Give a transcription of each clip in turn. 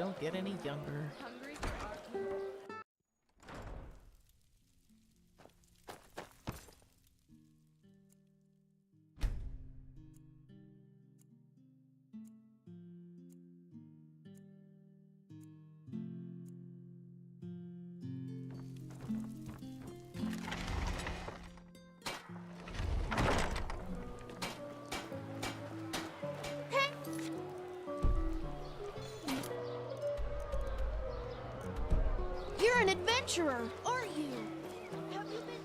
don't get any younger. Hungry for our... You're an adventurer, aren't you? Have you been...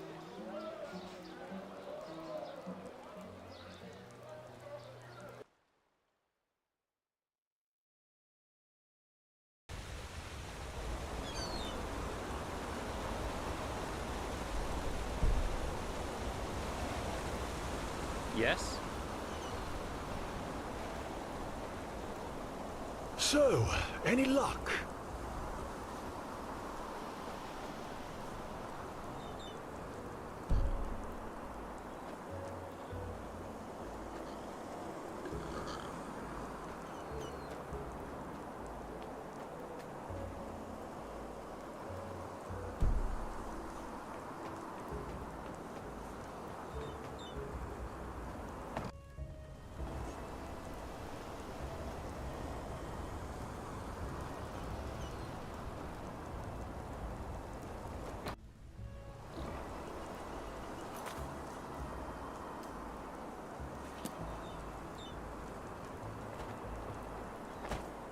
Yes? So, any luck?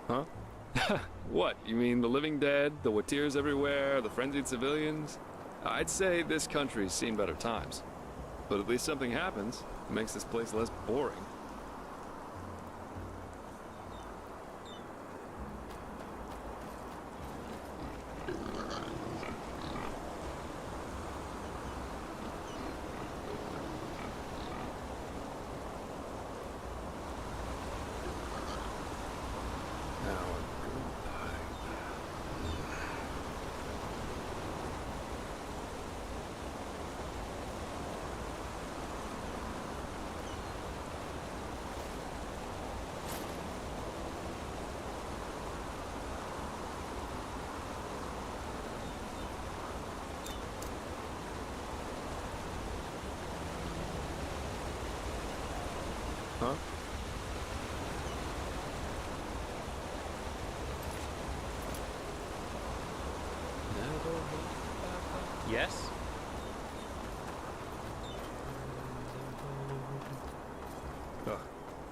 Huh? What, you mean the living dead, the Watirs everywhere, the frenzied civilians? I'd say this country's seen better times. But at least something happens. It makes this place less boring. Huh? Yes? Oh,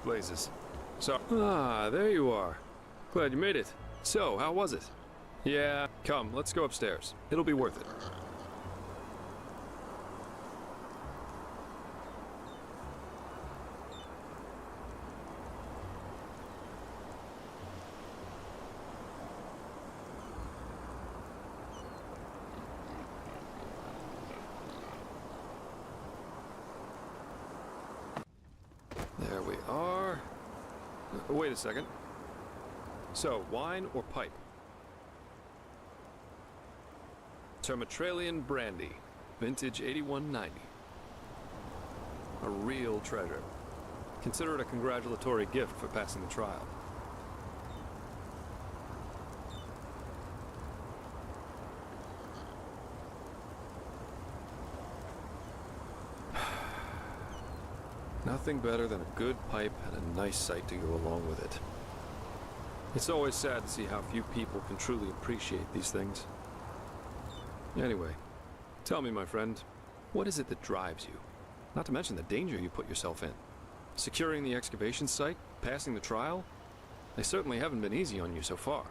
blazes. So, there you are. Glad you made it. So, how was it? Yeah, come, let's go upstairs. It'll be worth it. There we are. Wait a second. So, wine or pipe? Termatralian brandy, vintage 8190. A real treasure. Consider it a congratulatory gift for passing the trial. Nothing better than a good pipe and a nice sight to go along with it. It's always sad to see how few people can truly appreciate these things. Anyway, tell me, my friend, what is it that drives you? Not to mention the danger you put yourself in. Securing the excavation site, passing the trial? They certainly haven't been easy on you so far.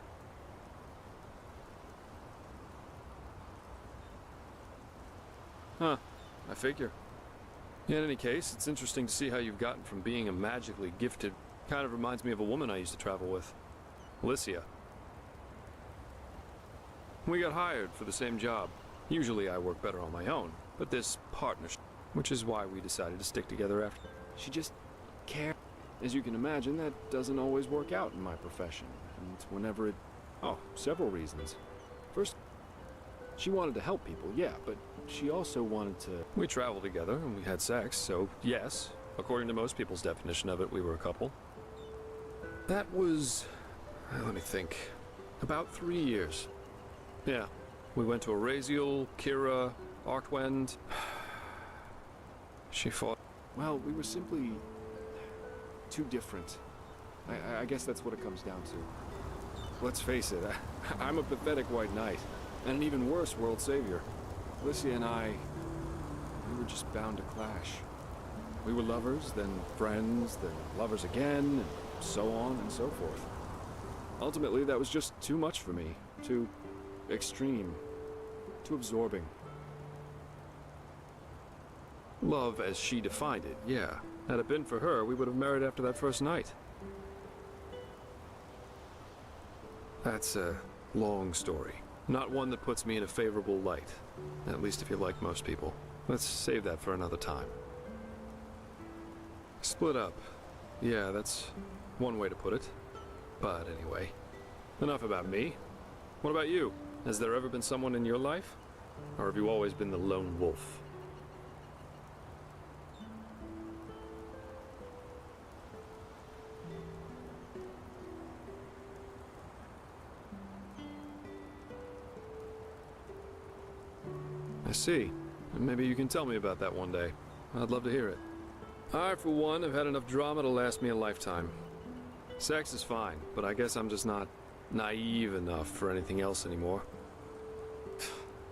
Huh, I figure. In any case, it's interesting to see how you've gotten from being a magically gifted... Kind of reminds me of a woman I used to travel with. Alicia. We got hired for the same job. Usually I work better on my own, but this partnership, which is why we decided to stick together after. She just cared. As you can imagine, that doesn't always work out in my profession, and whenever it... Oh, several reasons. First, she wanted to help people, yeah, but she also wanted to... We traveled together and we had sex, so yes, according to most people's definition of it, we were a couple. That was... let me think. About 3 years. Yeah. We went to Araziel, Kira, Arkwend. She fought. Well, we were simply too different. I guess that's what it comes down to. Let's face it, I'm a pathetic white knight, and an even worse world savior. Alicia and I, we were just bound to clash. We were lovers, then friends, then lovers again, and so on and so forth. Ultimately, that was just too much for me. Too extreme. Too absorbing. Love as she defined it, yeah. Had it been for her, we would have married after that first night. That's a long story. Not one that puts me in a favorable light. At least if you like most people. Let's save that for another time. Split up. Yeah, that's one way to put it. But anyway, enough about me. What about you? Has there ever been someone in your life? Or have you always been the lone wolf? I see. Maybe you can tell me about that one day. I'd love to hear it. I, for one, have had enough drama to last me a lifetime. Sex is fine, but I guess I'm just not naive enough for anything else anymore.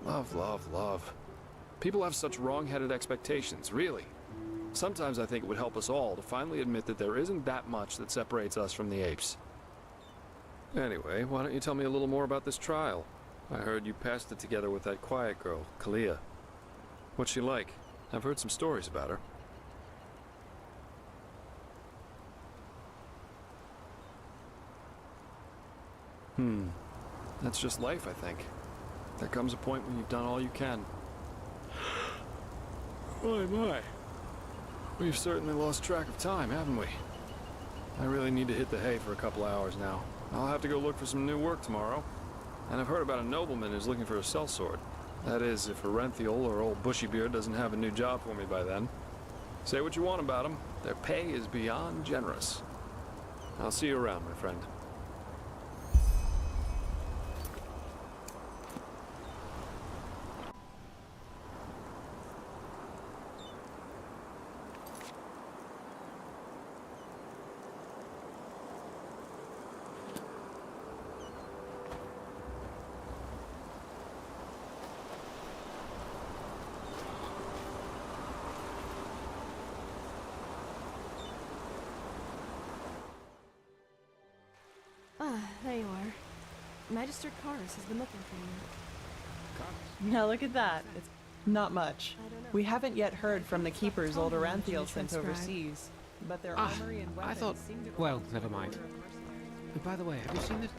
Love, love, love. People have such wrong-headed expectations, really. Sometimes I think it would help us all to finally admit that there isn't that much that separates us from the apes. Anyway, why don't you tell me a little more about this trial? I heard you passed it together with that quiet girl, Kalia. What's she like? I've heard some stories about her. That's just life, I think. There comes a point when you've done all you can. My. We've certainly lost track of time, haven't we? I really need to hit the hay for a couple hours now. I'll have to go look for some new work tomorrow. And I've heard about a nobleman who's looking for a sellsword. That is, if Arenthiel or old Bushybeard doesn't have a new job for me by then. Say what you want about them. Their pay is beyond generous. I'll see you around, my friend. There you are. Magister Karis has been looking for you. Now look at that. It's not much. We haven't yet heard from the keepers old Aranthiel sent overseas, but their armory and weapons I thought... seem to... Well, never mind. And by the way, have you seen this?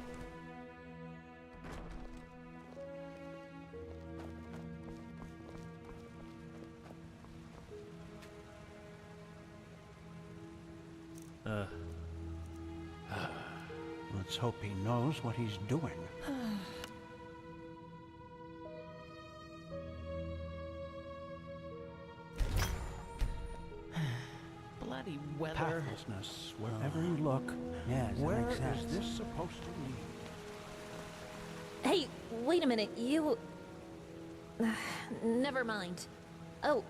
Let's hope he knows what he's doing. Bloody weather. Pathlessness, wherever you look. Yes, where is this supposed to lead? Hey, wait a minute, you... Never mind. Oh,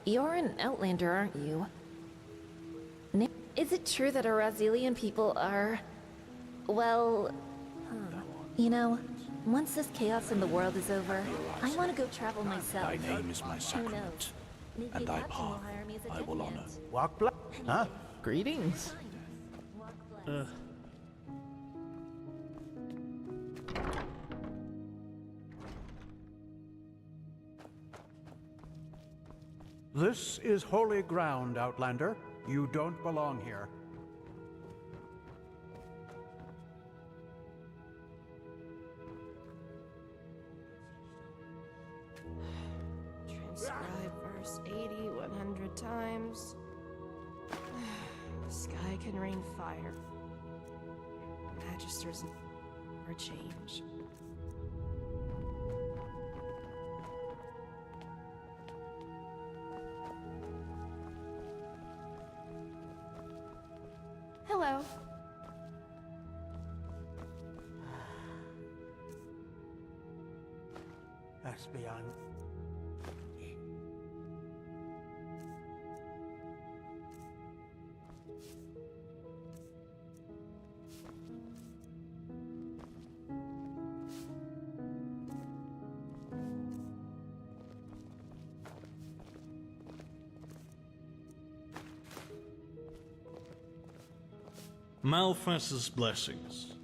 you're an Outlander, aren't you? Is it true that Arazelian people are... Well... You know, once this chaos in the world is over, I want to go travel myself. Thy name is my Who sacrament, knows? Maybe and a thy captain path will hire me as a I will honor. deviant. Walk black? Huh? Greetings. Walk blessed. This is holy ground, Outlander. You don't belong here. Transcribe verse 80 100 times. The sky can rain fire. Magisters never change. Hello. pass beyond. Malphas's blessings.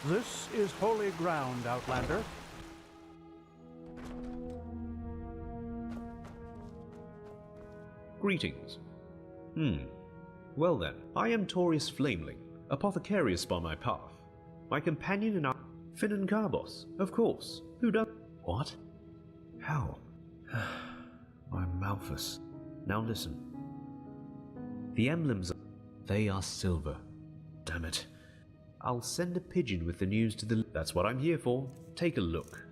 This is holy ground, Outlander. greetings. Well then, I am Taurus Flameling, Apothecarius by my path. My companion and I, Finn and Carbos, of course. Who does? What? How? I'm Malphus. Now listen. The emblems, they are silver. Damn it. I'll send a pigeon with the news to the... That's what I'm here for. Take a look.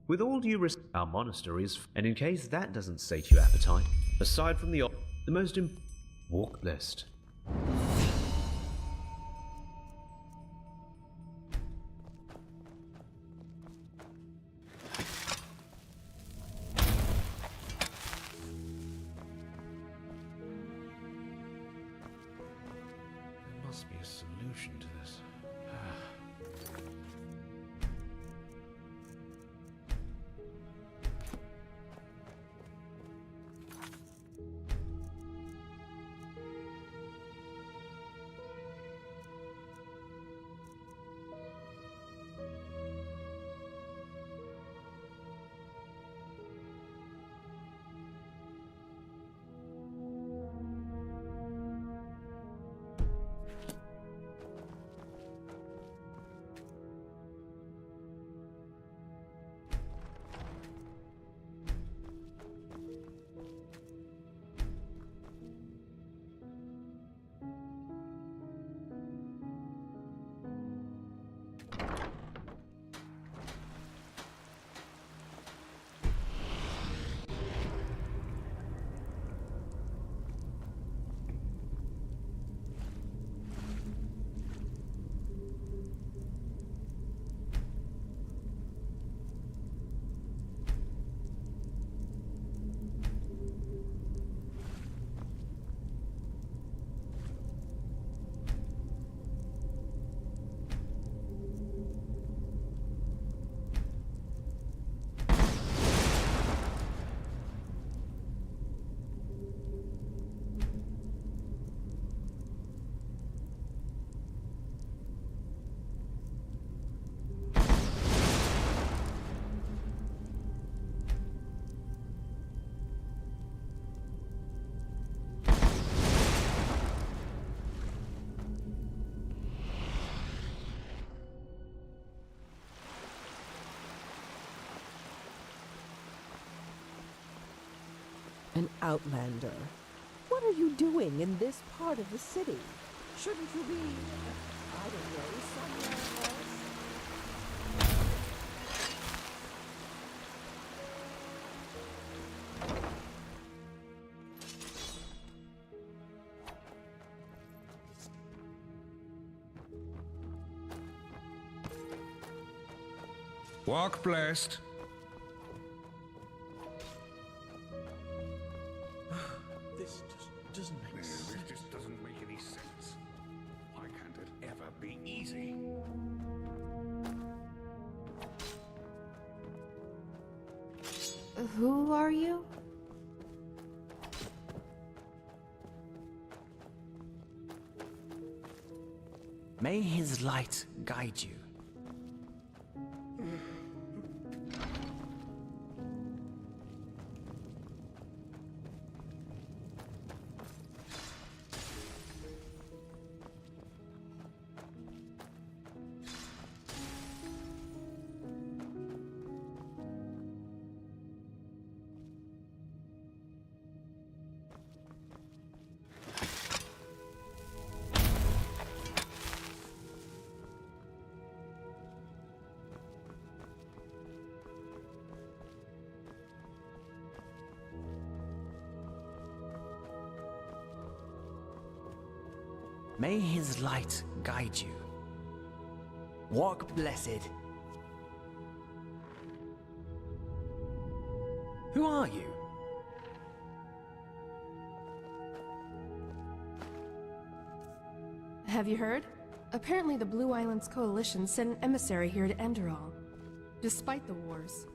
With all due respect, our monastery is, and in case that doesn't sate your appetite, aside from the most walk list. There must be a solution to this. An outlander. What are you doing in this part of the city? Shouldn't you be, I don't know, somewhere else? Walk blessed. This just doesn't make sense. This just doesn't make any sense. Why can't it ever be easy? Who are you? May his light guide you. May his light guide you. Walk blessed. Who are you? Have you heard? Apparently the Blue Islands Coalition sent an emissary here to ENDERAL. Despite the wars.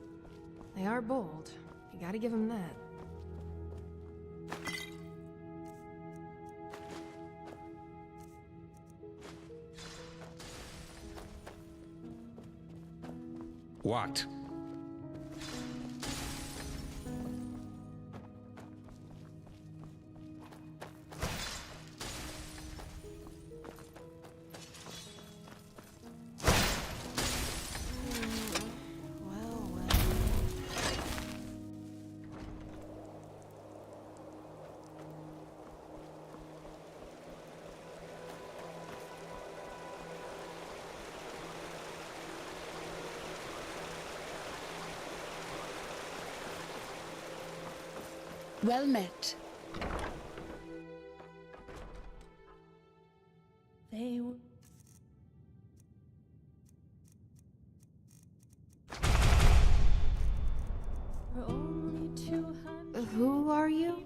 They are bold. You gotta give them that. What? Well met. They were... only 200. Who are you?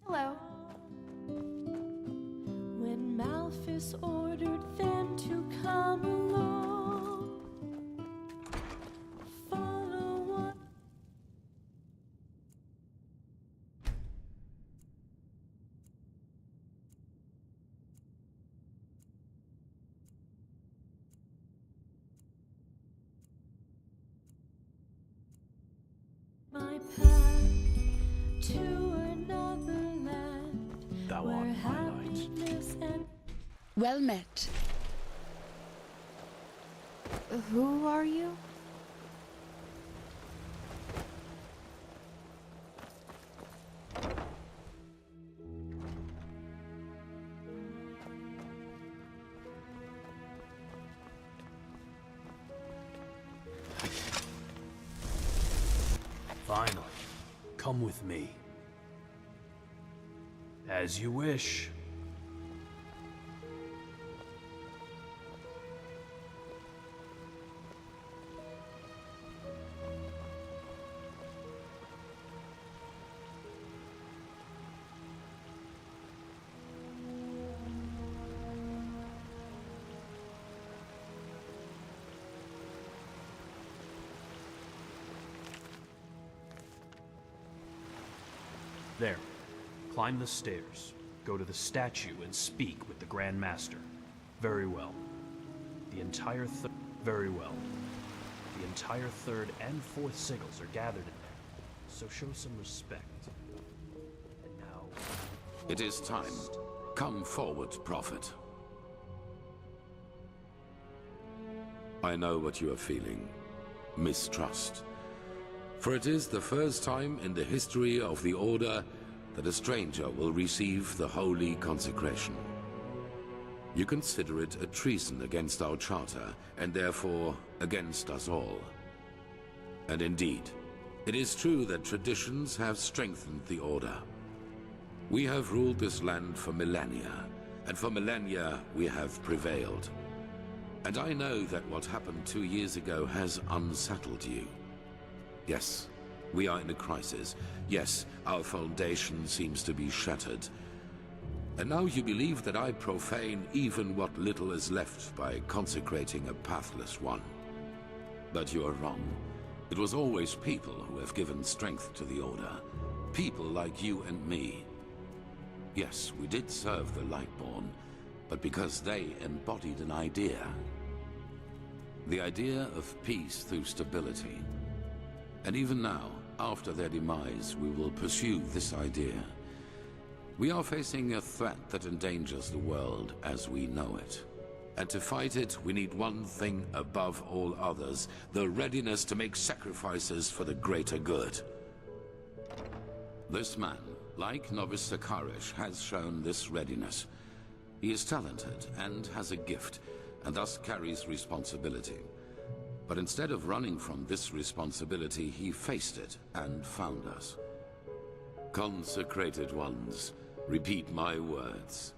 Hello. When Malphus ordered them to come along, follow what my path to another land where happiness and well met. Who are you? Finally, come with me. As you wish. There. Climb the stairs. Go to the statue and speak with the Grand Master. Very well. Very well. The entire third and fourth sigils are gathered in there, so show some respect. And now... It is time. Come forward, Prophet. I know what you are feeling. Mistrust. For it is the first time in the history of the Order that a stranger will receive the holy consecration. You consider it a treason against our charter, and therefore against us all. And indeed, it is true that traditions have strengthened the Order. We have ruled this land for millennia, and for millennia we have prevailed. And I know that what happened 2 years ago has unsettled you. Yes, we are in a crisis. Yes, our foundation seems to be shattered. And now you believe that I profane even what little is left by consecrating a pathless one. But you are wrong. It was always people who have given strength to the Order. People like you and me. Yes, we did serve the Lightborn, but because they embodied an idea. The idea of peace through stability. And even now, after their demise, we will pursue this idea. We are facing a threat that endangers the world as we know it. And to fight it, we need one thing above all others, the readiness to make sacrifices for the greater good. This man, like Novice Sakarish, has shown this readiness. He is talented and has a gift, and thus carries responsibility. But instead of running from this responsibility, he faced it and found us. Consecrated ones, repeat my words.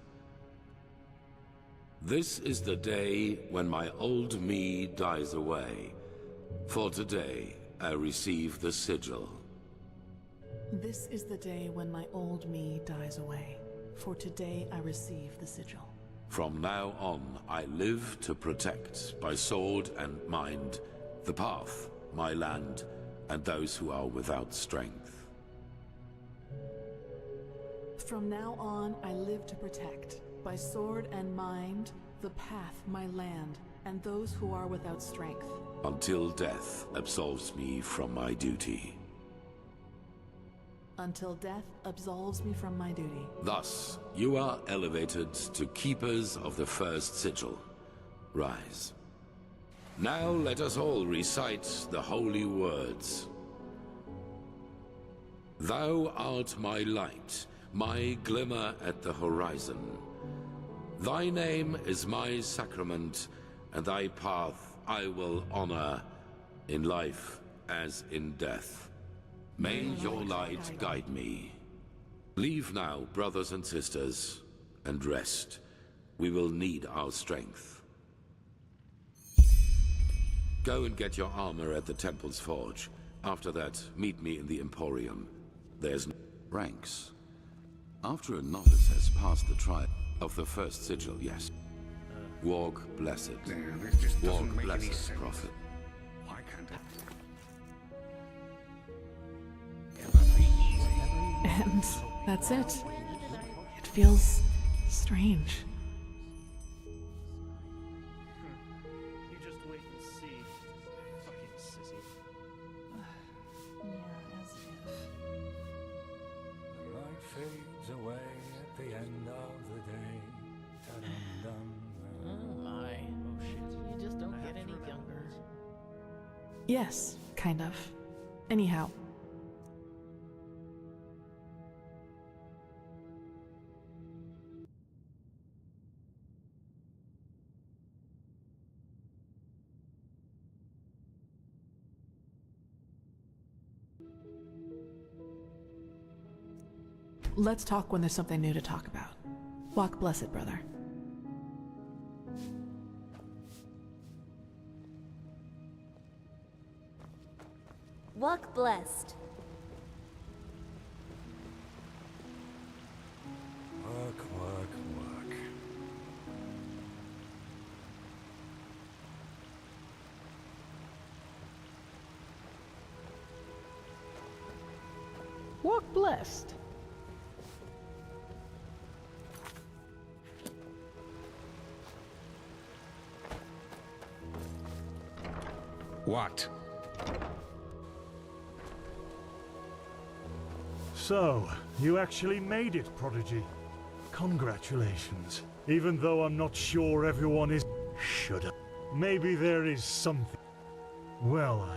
This is the day when my old me dies away. For today, I receive the sigil. This is the day when my old me dies away. For today, I receive the sigil. From now on, I live to protect, by sword and mind, the path, my land, and those who are without strength. From now on, I live to protect, by sword and mind, the path, my land, and those who are without strength. Until death absolves me from my duty. Until death absolves me from my duty. Thus, you are elevated to keepers of the first sigil. Rise. Now let us all recite the holy words. Thou art my light, my glimmer at the horizon. Thy name is my sacrament, and thy path I will honor, in life as in death. May your light guide me. Leave now, brothers and sisters, and rest. We will need our strength. Go and get your armor at the Temple's Forge. After that, meet me in the Emporium. There's ranks. After a novice has passed the trial of the first sigil, yes. Walk blessed. Walk blessed, Prophet. Why can't it? And that's it. It feels strange. You just wait and see. Fucking sissy. Yeah, as if. The light fades away at the end of the day. Ta-dum-dum. Oh my. Oh shit. You just don't get any younger. Yes, kind of. Anyhow. Let's talk when there's something new to talk about. Walk blessed, brother. Walk blessed. Work, work, work. Walk blessed. What? So, you actually made it, Prodigy. Congratulations. Even though I'm not sure everyone is... Shoulda. Maybe there is something. Well,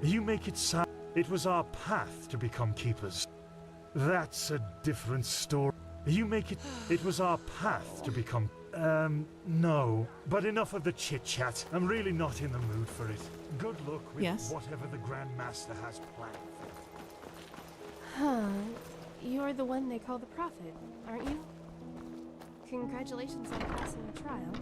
you make it sound... It was our path to become keepers. That's a different story. You make it... It was our path to become... no. But enough of the chit-chat. I'm really not in the mood for it. Good luck with whatever the Grand Master has planned. Huh. You're the one they call the Prophet, aren't you? Congratulations on passing the trial.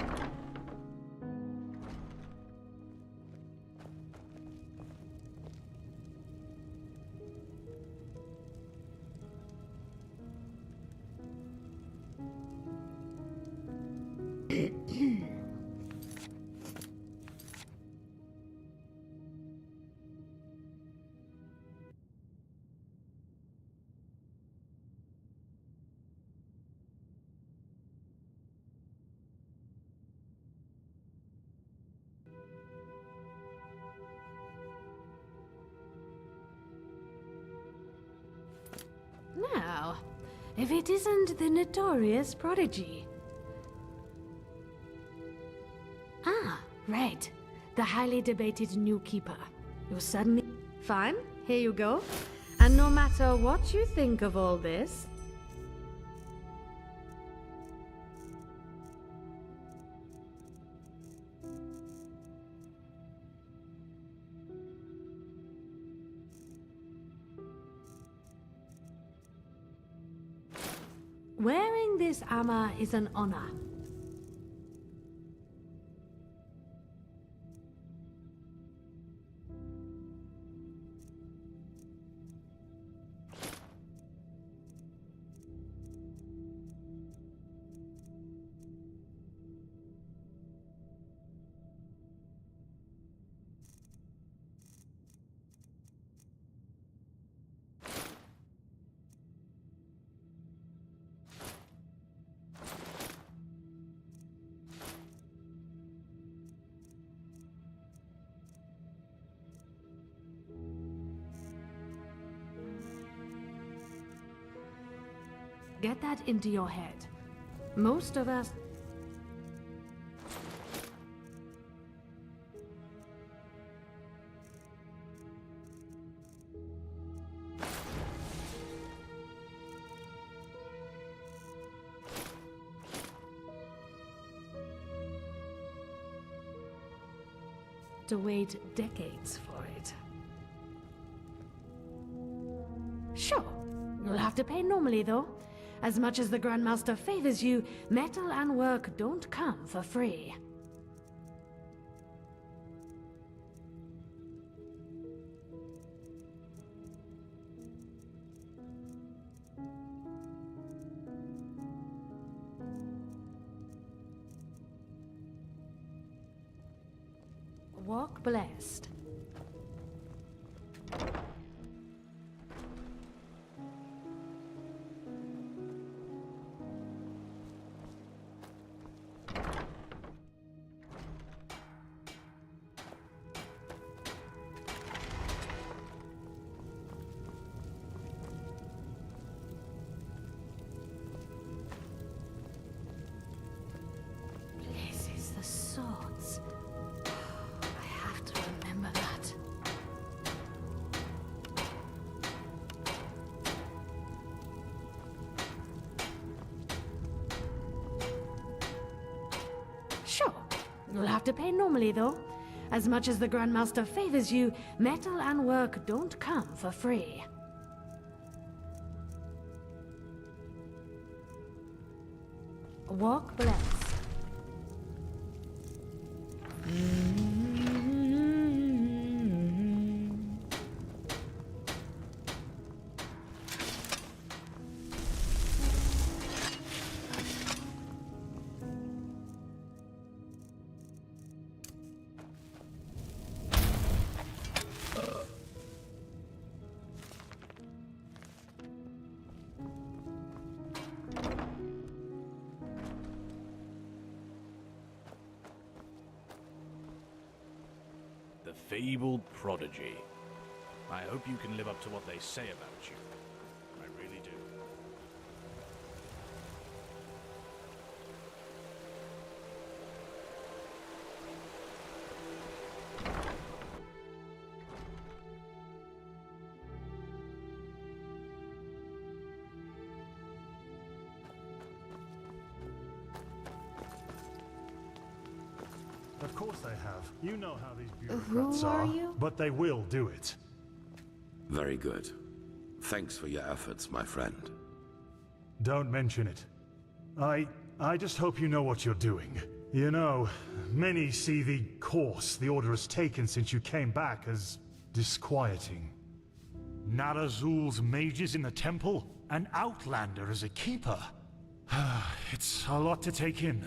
Now, if it isn't the notorious Prodigy. Ah, right. The highly debated new keeper. You suddenly... Fine, here you go. And no matter what you think of all this... Wearing this armor is an honor. Get that into your head. Most of us... to wait decades for it. Sure, you'll have to pay normally though. As much as the Grandmaster favors you, metal and work don't come for free. Walk blessed. Swords. I have to remember that. Sure, you'll have to pay normally though. As much as the Grandmaster favors you, metal and work don't come for free. Walk blessed. The fabled prodigy. I hope you can live up to what they say about you. I really do. Of course they have. You know how these Who bureaucrats are you? But they will do it. Very good. Thanks for your efforts, my friend. Don't mention it. I just hope you know what you're doing. You know, many see the course the Order has taken since you came back as disquieting. Narazul's mages in the temple? An outlander as a keeper? It's a lot to take in.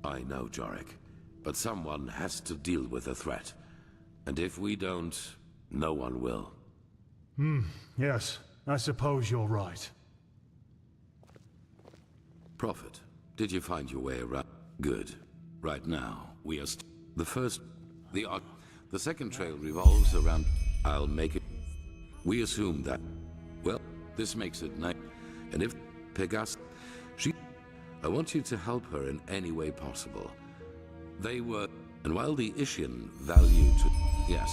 I know, Jorik. But someone has to deal with the threat. And if we don't, no one will. Yes. I suppose you're right. Prophet, did you find your way around? Good. Right now, we are the second trail revolves around... I'll make it... We assume that... Well, this makes it nice. And if Pegas... I want you to help her in any way possible. They were... And while the Ishian value to... Yes.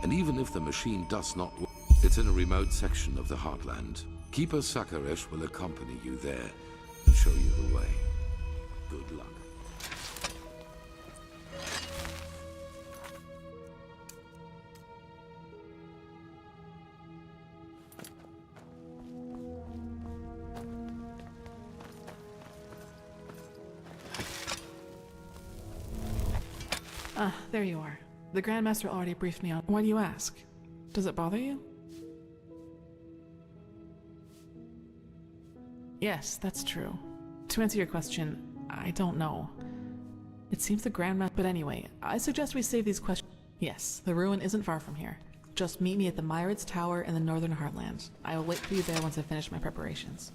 And even if the machine does not work, it's in a remote section of the Heartland. Keeper Sakaresh will accompany you there and show you the way. Good luck. Ah, there you are. The Grandmaster already briefed me on... Why do you ask? Does it bother you? Yes, that's true. To answer your question, I don't know. It seems the Grandmaster... But anyway, I suggest we save these questions... Yes, the ruin isn't far from here. Just meet me at the Myrids Tower in the Northern Heartland. I will wait for you there once I finish my preparations.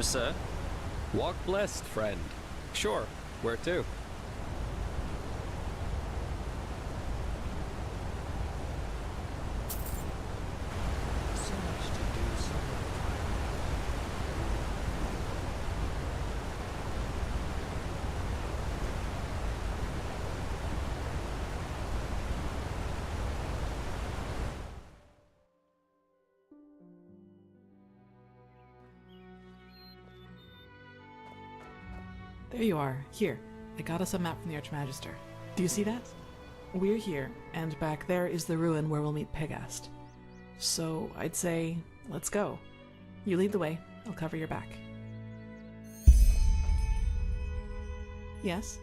Sir? Walk blessed, friend. Sure, where to? There you are. Here, I got us a map from the Archmagister. Do you see that? We're here, and back there is the ruin where we'll meet Pegast. So, I'd say, let's go. You lead the way, I'll cover your back. Yes?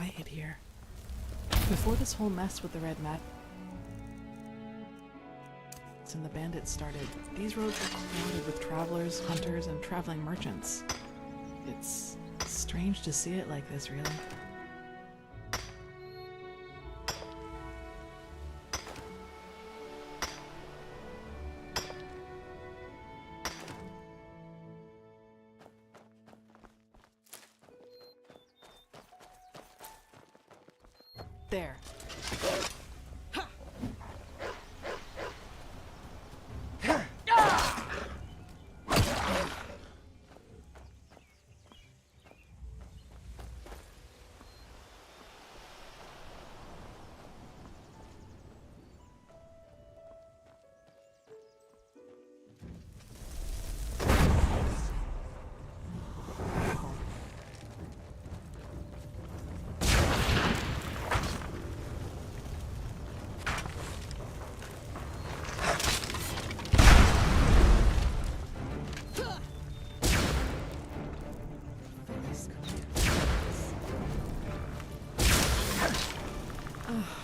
quiet here. Before this whole mess with the red mat and the bandits started, these roads were crowded with travelers, hunters, and traveling merchants. It's strange to see it like this, really. There.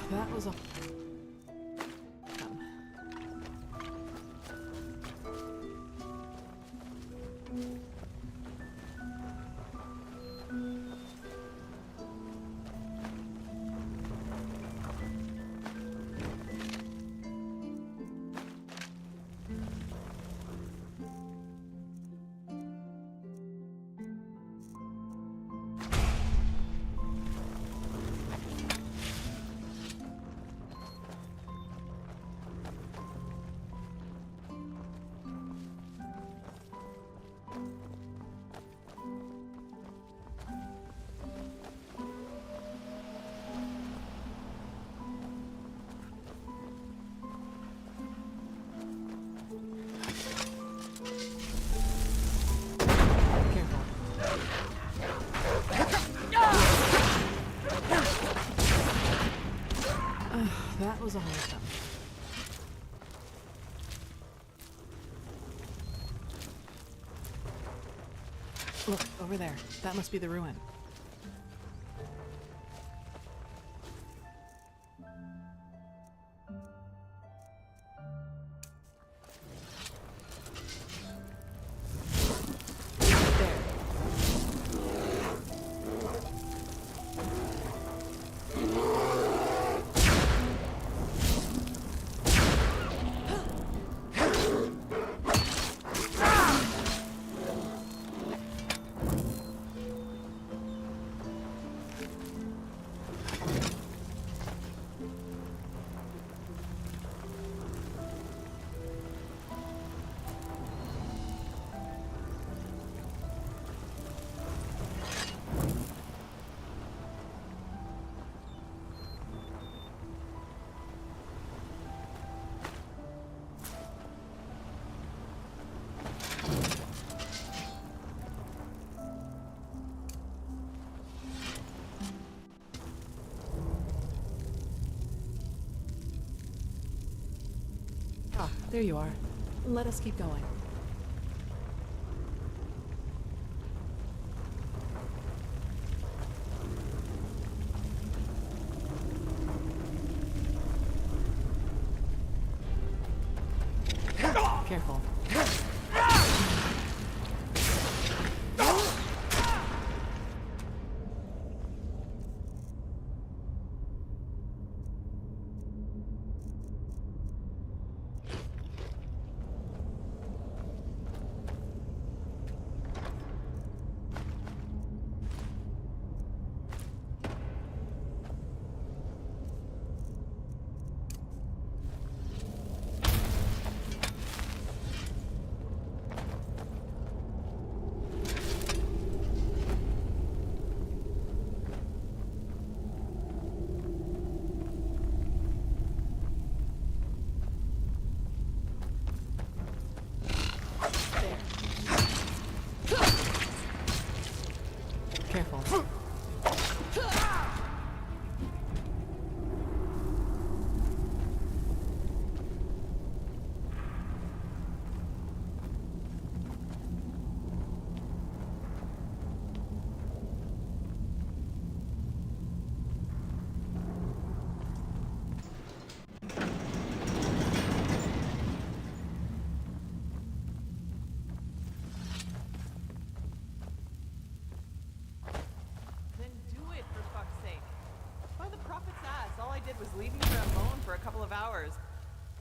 That was a... That was a whole thing. Look, over there. That must be the ruin. Ah, there you are. Let us keep going. Careful. Careful.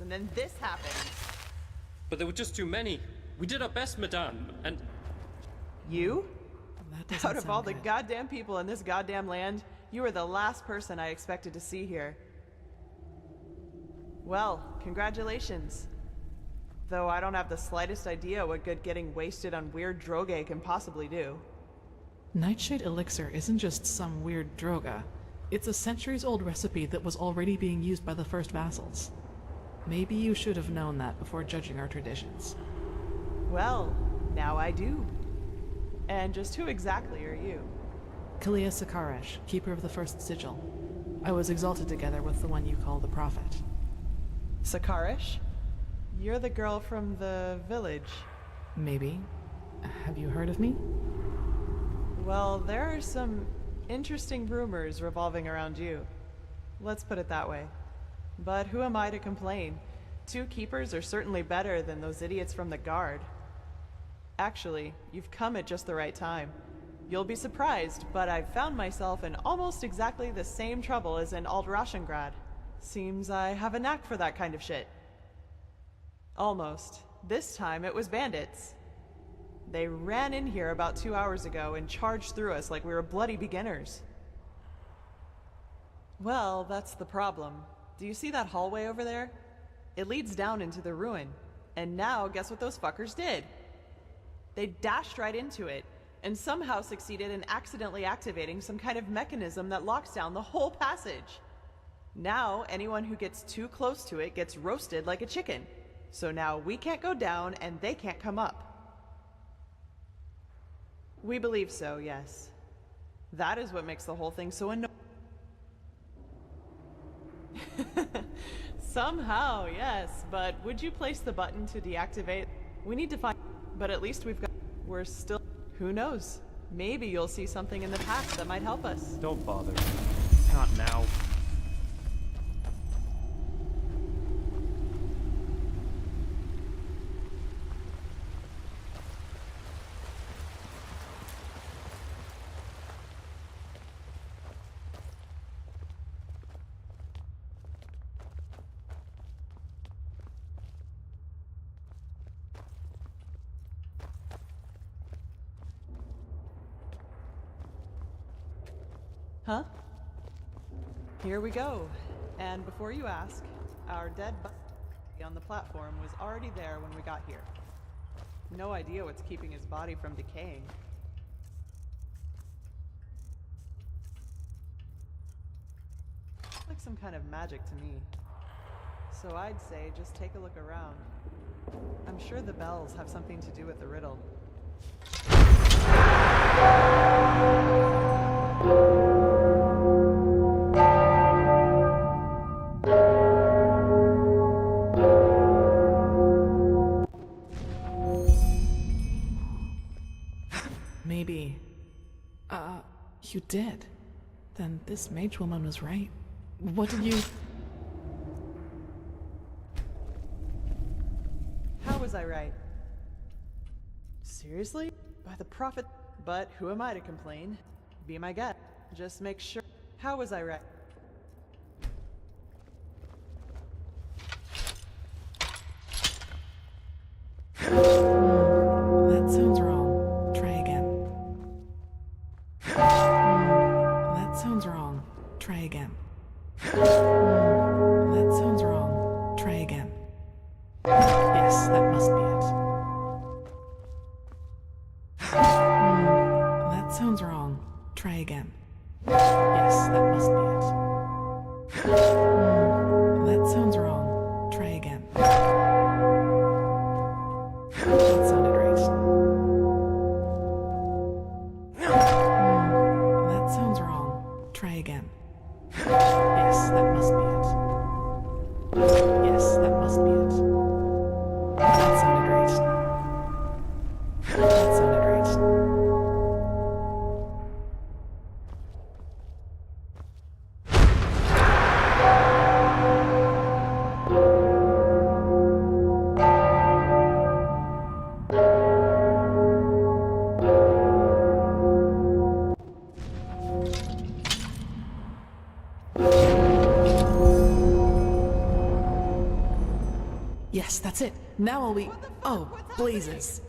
and then this happened. But there were just too many. We did our best, madame, and... You? That doesn't Out of sound all the good. goddamn people in this goddamn land, you were the last person I expected to see here. Well, congratulations. Though I don't have the slightest idea what good getting wasted on weird droge can possibly do. Nightshade elixir isn't just some weird droga. It's a centuries-old recipe that was already being used by the first vassals. Maybe you should have known that before judging our traditions. Well, now I do. And just who exactly are you? Kalia Sakaresh, keeper of the first sigil. I was exalted together with the one you call the Prophet. Sakaresh? You're the girl from the village. Maybe. Have you heard of me? Well, there are some interesting rumors revolving around you. Let's put it that way. But who am I to complain? 2 keepers are certainly better than those idiots from the guard. Actually, you've come at just the right time. You'll be surprised, but I've found myself in almost exactly the same trouble as in Alt-Rashengrad. Seems I have a knack for that kind of shit. Almost. This time it was bandits. They ran in here about 2 hours ago and charged through us like we were bloody beginners. Well, that's the problem. Do you see that hallway over there? It leads down into the ruin. And now, guess what those fuckers did? They dashed right into it, and somehow succeeded in accidentally activating some kind of mechanism that locks down the whole passage. Now, anyone who gets too close to it gets roasted like a chicken. So now we can't go down, and they can't come up. We believe so, yes. That is what makes the whole thing so annoying. Somehow, yes, but would you place the button to deactivate? We need to find... But at least we're still... Who knows? Maybe you'll see something in the past that might help us. Don't bother. Not now. Huh? Here we go. And before you ask, our dead body on the platform was already there when we got here. No idea what's keeping his body from decaying. Like some kind of magic to me. So I'd say just take a look around. I'm sure the bells have something to do with the riddle. Maybe. You did. Then this mage woman was right. What did you... How was I right? Seriously? By the Prophet? But who am I to complain? Be my guest. Just make sure. How was I right? That sounds wrong. Try again. That sounds wrong. Try again. That sounds wrong. Try again. Yes, that must be it. That sounds wrong. Try again. Yes, that must be it. That's it. Now all we... Oh, blazes.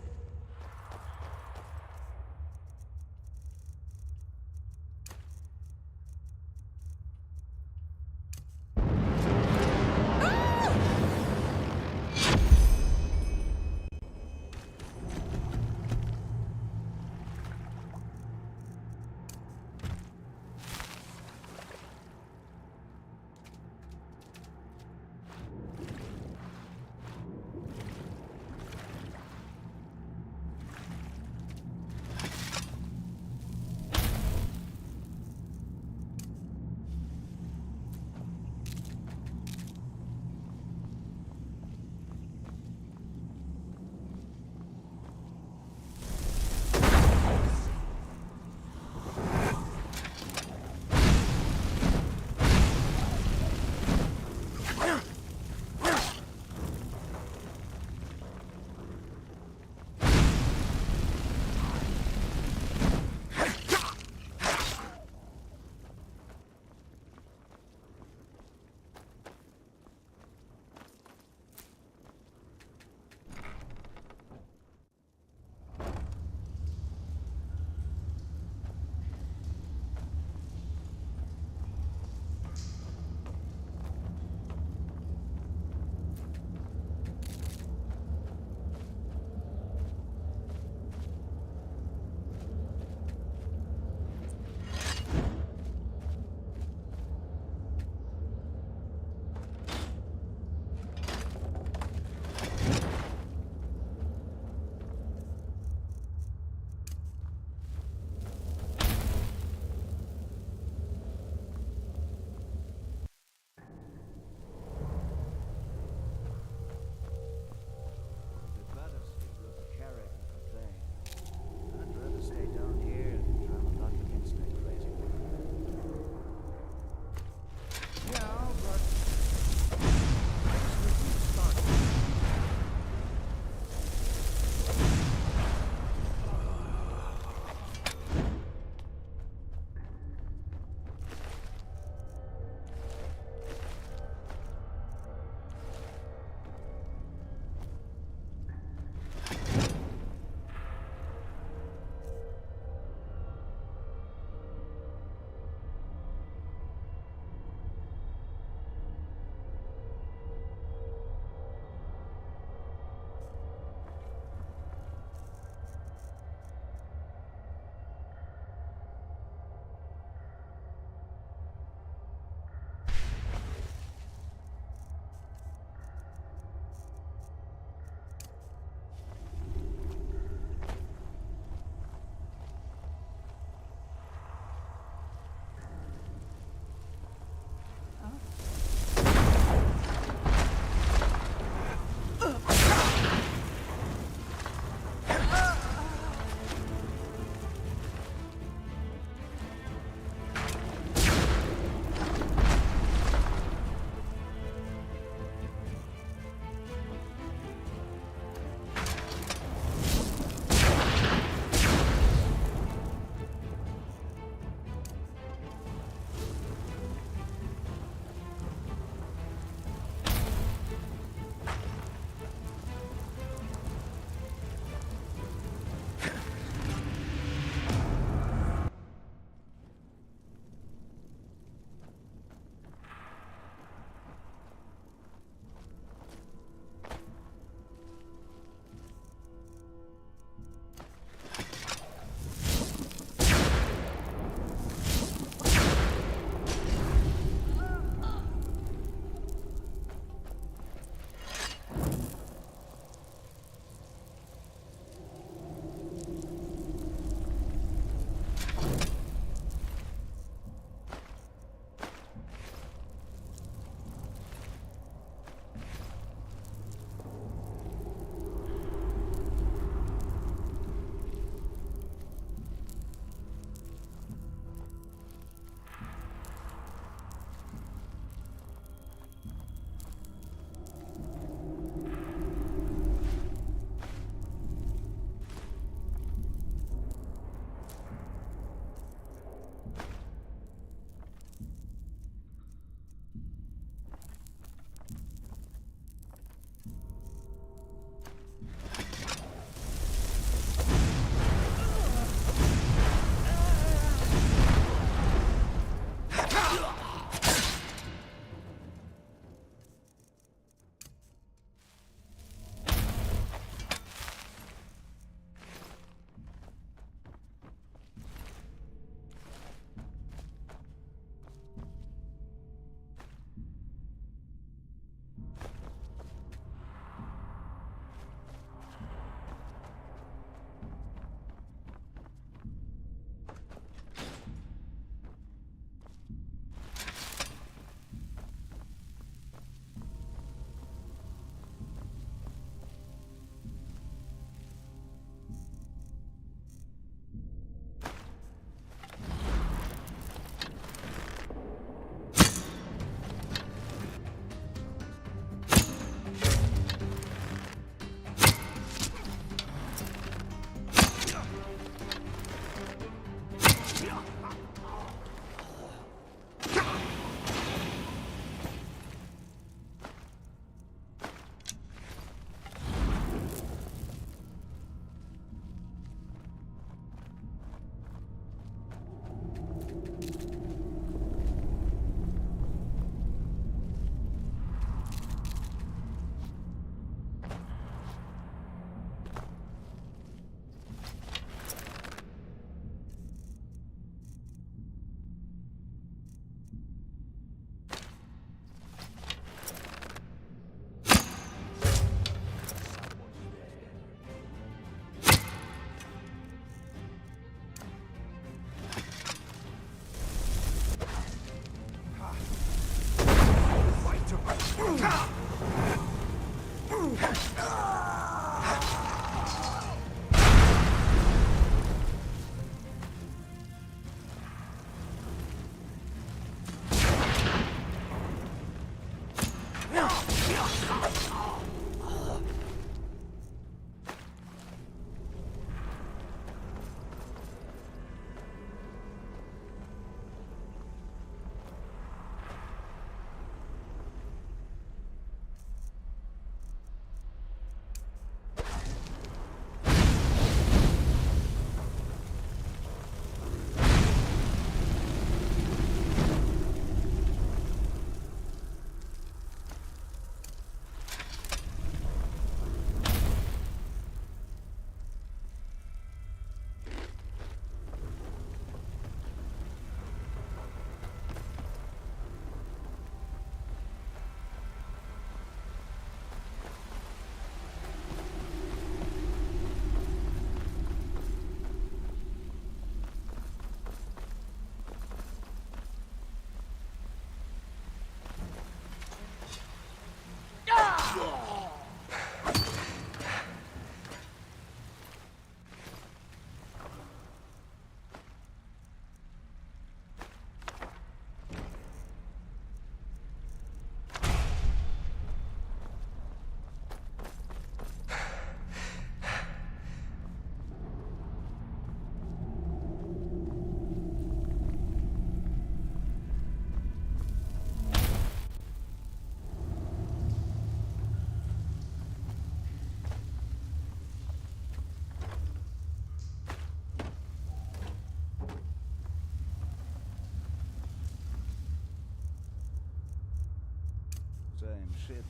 shit.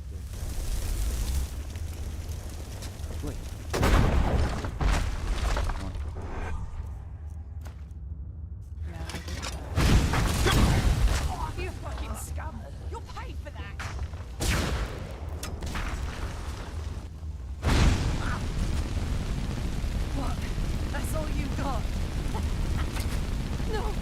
Wait. You fucking scum! You'll pay for that! What? That's all you got? No!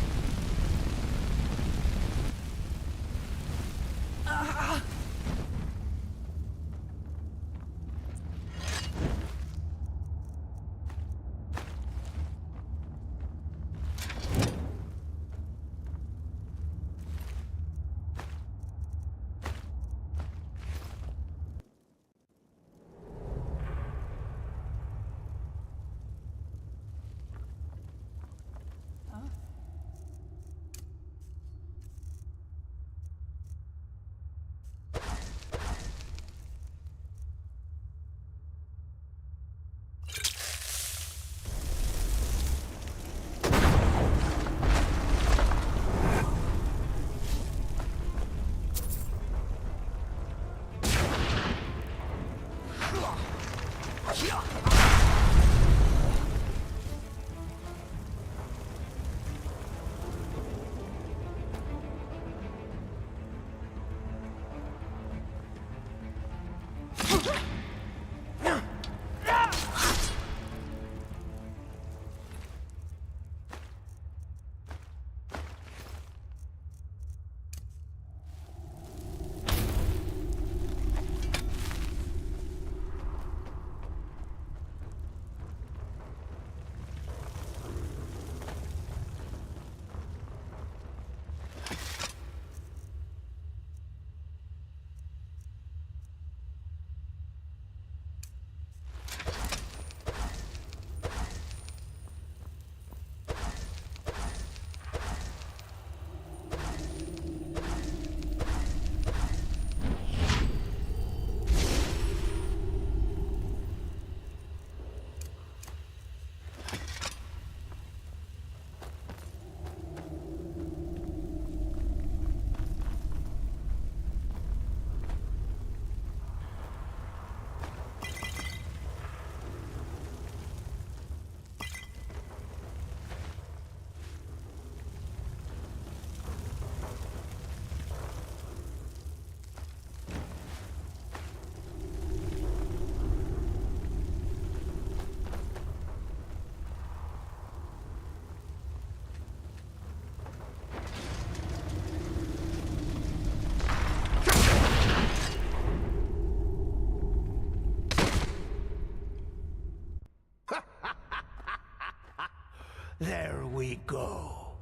There we go.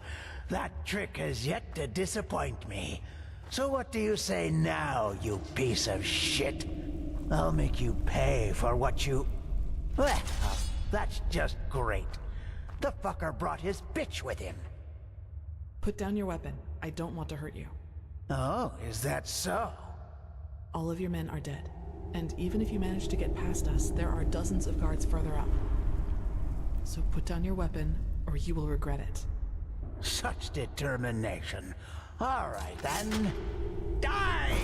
That trick has yet to disappoint me. So what do you say now, you piece of shit? I'll make you pay for what you... Well, that's just great. The fucker brought his bitch with him. Put down your weapon. I don't want to hurt you. Oh, is that so? All of your men are dead. And even if you manage to get past us, there are dozens of guards further up. So put down your weapon, or you will regret it. Such determination. All right, then. Die!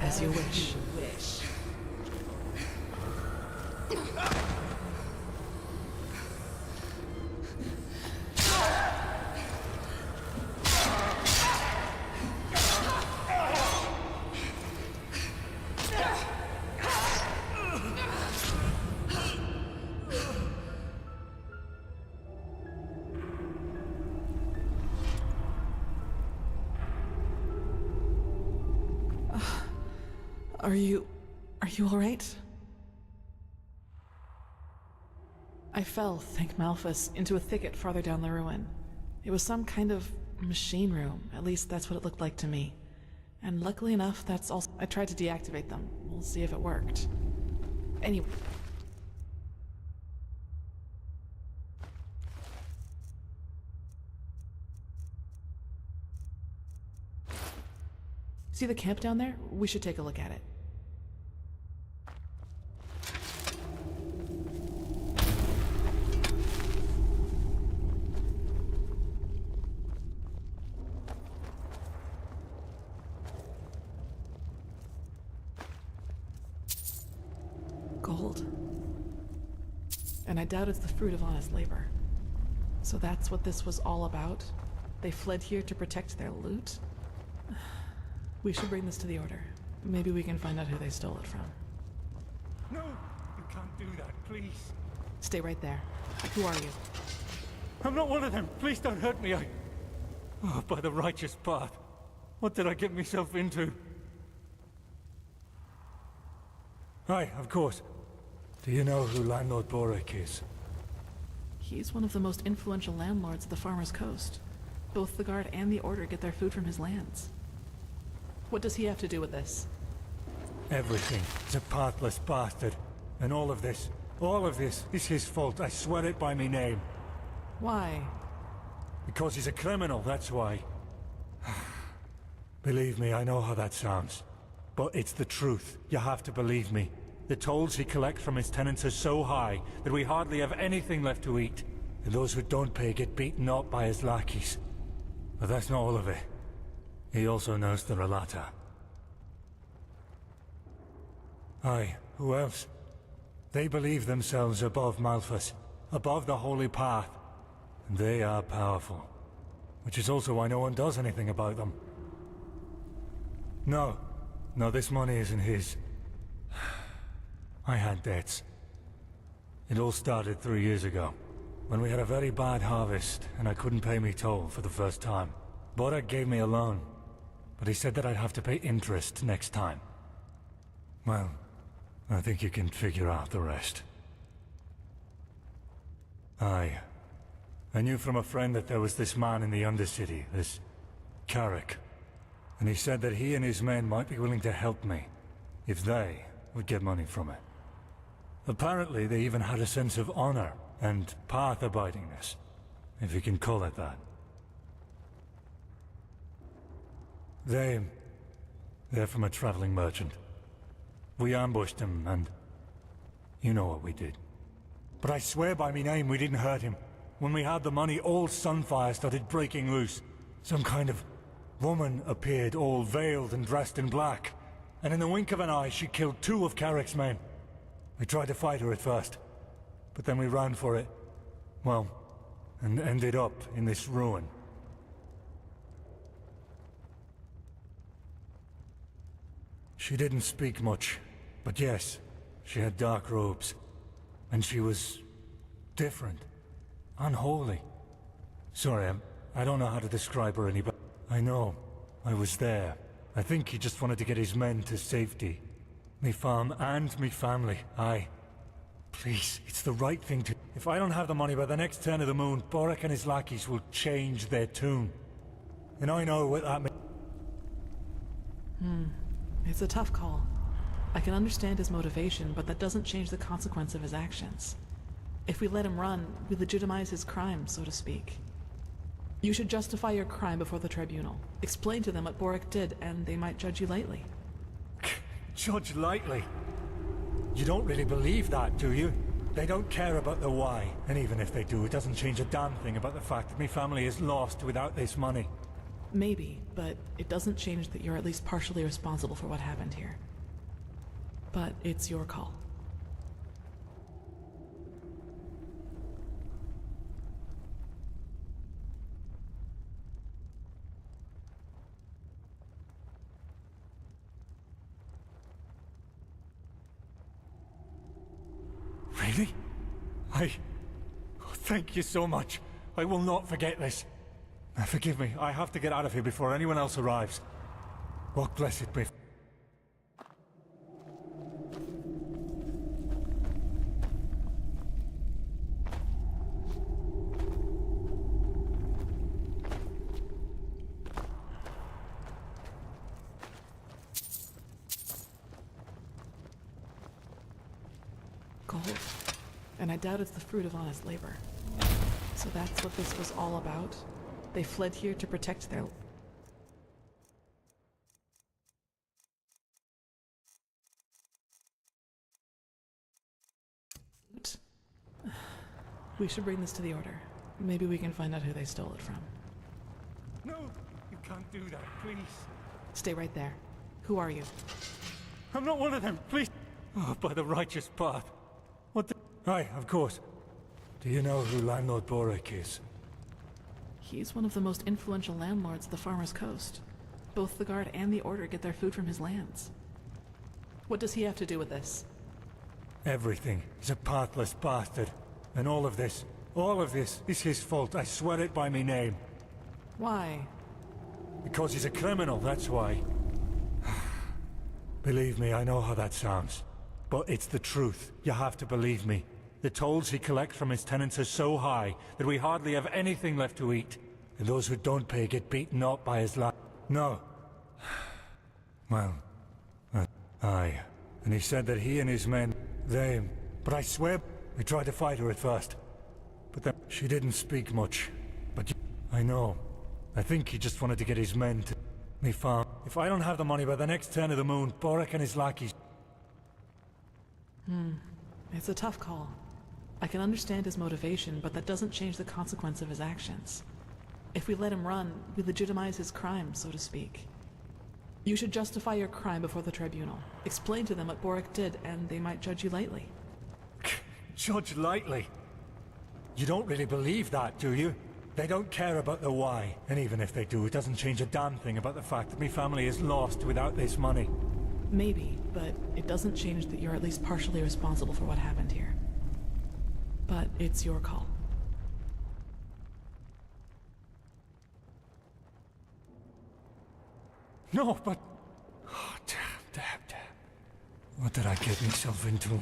As you wish. Are you all right? I fell, thank Malphus, into a thicket farther down the ruin. It was some kind of machine room, at least that's what it looked like to me. And luckily enough, that's also... I tried to deactivate them. We'll see if it worked. Anyway... See the camp down there? We should take a look at it. and I doubt it's the fruit of honest labor. So that's what this was all about? They fled here to protect their loot? We should bring this to the Order. Maybe we can find out who they stole it from. No, you can't do that, please. Stay right there. Who are you? I'm not one of them. Please don't hurt me. Oh, by the righteous path. What did I get myself into? Hi, of course. Do you know who Landlord Boric is? He's one of the most influential landlords of the Farmer's Coast. Both the Guard and the Order get their food from his lands. What does he have to do with this? Everything. He's a pathless bastard. And all of this is his fault. I swear it by me name. Why? Because he's a criminal, that's why. Believe me, I know how that sounds. But it's the truth. You have to believe me. The tolls he collects from his tenants are so high that we hardly have anything left to eat. And those who don't pay get beaten up by his lackeys. But that's not all of it. He also knows the Relata. Aye, who else? They believe themselves above Malphas, above the Holy Path. And they are powerful. Which is also why no one does anything about them. No, this money isn't his. I had debts. It all started 3 years ago, when we had a very bad harvest, and I couldn't pay me toll for the first time. Borak gave me a loan, but he said that I'd have to pay interest next time. Well, I think you can figure out the rest. Aye. I knew from a friend that there was this man in the Undercity, this Carrick. And he said that he and his men might be willing to help me, if they would get money from it. Apparently they even had a sense of honor and path-abidingness, if you can call it that. They're from a traveling merchant. We ambushed him, and you know what we did. But I swear by me name we didn't hurt him. When we had the money, all Sunfire started breaking loose. Some kind of woman appeared, all veiled and dressed in black. And in the wink of an eye, she killed 2 of Carrick's men. We tried to fight her at first, but then we ran for it. Well, and ended up in this ruin. She didn't speak much, but yes, she had dark robes. And she was different. Unholy. Sorry, I don't know how to describe her any better. I know. I was there. I think he just wanted to get his men to safety. Me farm and me family. Aye. Please, it's the right thing to... If I don't have the money by the next turn of the moon, Borak and his lackeys will change their tune. And I know what that means. It's a tough call. I can understand his motivation, but that doesn't change the consequence of his actions. If we let him run, we legitimize his crime, so to speak. You should justify your crime before the tribunal. Explain to them what Borak did, and they might judge you lightly. Judge lightly? You don't really believe that, do you? They don't care about the why, and even if they do, it doesn't change a damn thing about the fact that my family is lost without this money. Maybe, but it doesn't change that you're at least partially responsible for what happened here. But it's your call. Really? Thank you so much. I will not forget this. Forgive me, I have to get out of here before anyone else arrives. Walk blessed be. Gold. And I doubt it's the fruit of honest labor. So that's what this was all about? They fled here to protect their... We should bring this to the Order. Maybe we can find out who they stole it from. No, you can't do that, please. Stay right there. Who are you? I'm not one of them, please. Oh, by the righteous path. What the... Aye, of course. Do you know who Landlord Boric is? He's one of the most influential landlords of the Farmer's Coast. Both the Guard and the Order get their food from his lands. What does he have to do with this? Everything. He's a pathless bastard. And all of this is his fault. I swear it by me name. Why? Because he's a criminal, that's why. Believe me, I know how that sounds. But it's the truth. You have to believe me. The tolls he collects from his tenants are so high that we hardly have anything left to eat. And those who don't pay get beaten up by his No. Well, aye. And he said that he and his men, But I swear, we tried to fight her at first. But then, she didn't speak much. But I know. I think he just wanted to get his men to me farm. If I don't have the money by the next turn of the moon, Boric and his lackeys... It's a tough call. I can understand his motivation, but that doesn't change the consequence of his actions. If we let him run, we legitimize his crime, so to speak. You should justify your crime before the tribunal. Explain to them what Boric did, and they might judge you lightly. Judge lightly? You don't really believe that, do you? They don't care about the why. And even if they do, it doesn't change a damn thing about the fact that my family is lost without this money. Maybe, but it doesn't change that you're at least partially responsible for what happened here. But it's your call. No, but... Oh, damn. What did I get myself into?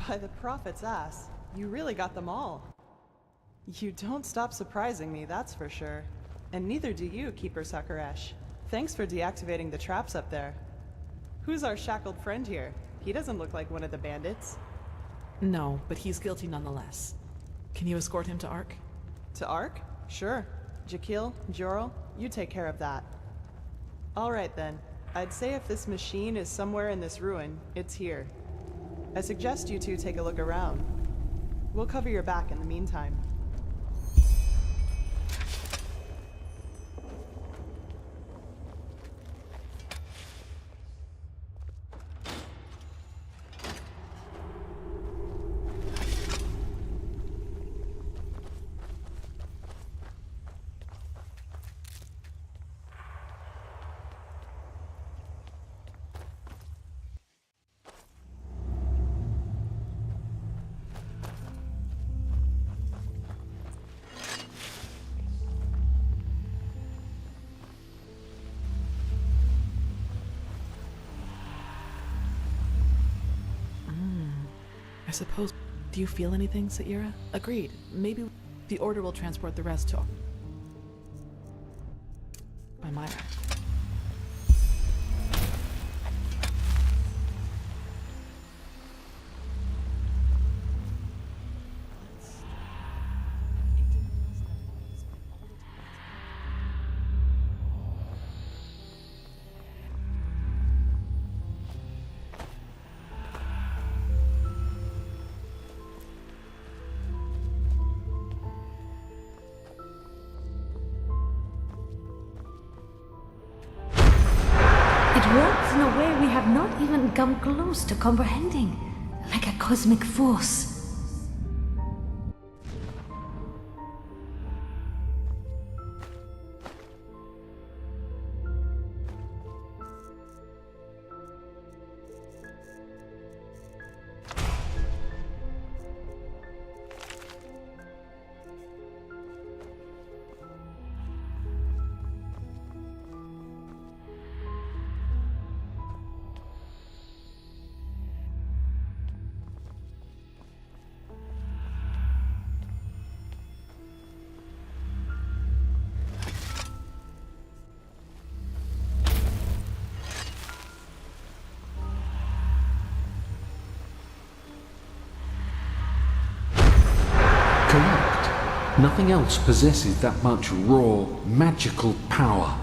By the prophet's ass, you really got them all. You don't stop surprising me, that's for sure. And neither do you, Keeper Sakaresh. Thanks for deactivating the traps up there. Who's our shackled friend here? He doesn't look like one of the bandits. No, but he's guilty nonetheless. Can you escort him to Ark? To Ark? Sure. Jakil, Jorel, you take care of that. Alright then. I'd say if this machine is somewhere in this ruin, it's here. I suggest you two take a look around. We'll cover your back in the meantime. I suppose... Do you feel anything, Saira? Agreed. Maybe the Order will transport the rest to... by Myra. It works in a way we have not even come close to comprehending, like a cosmic force. Correct. Nothing else possesses that much raw, magical power.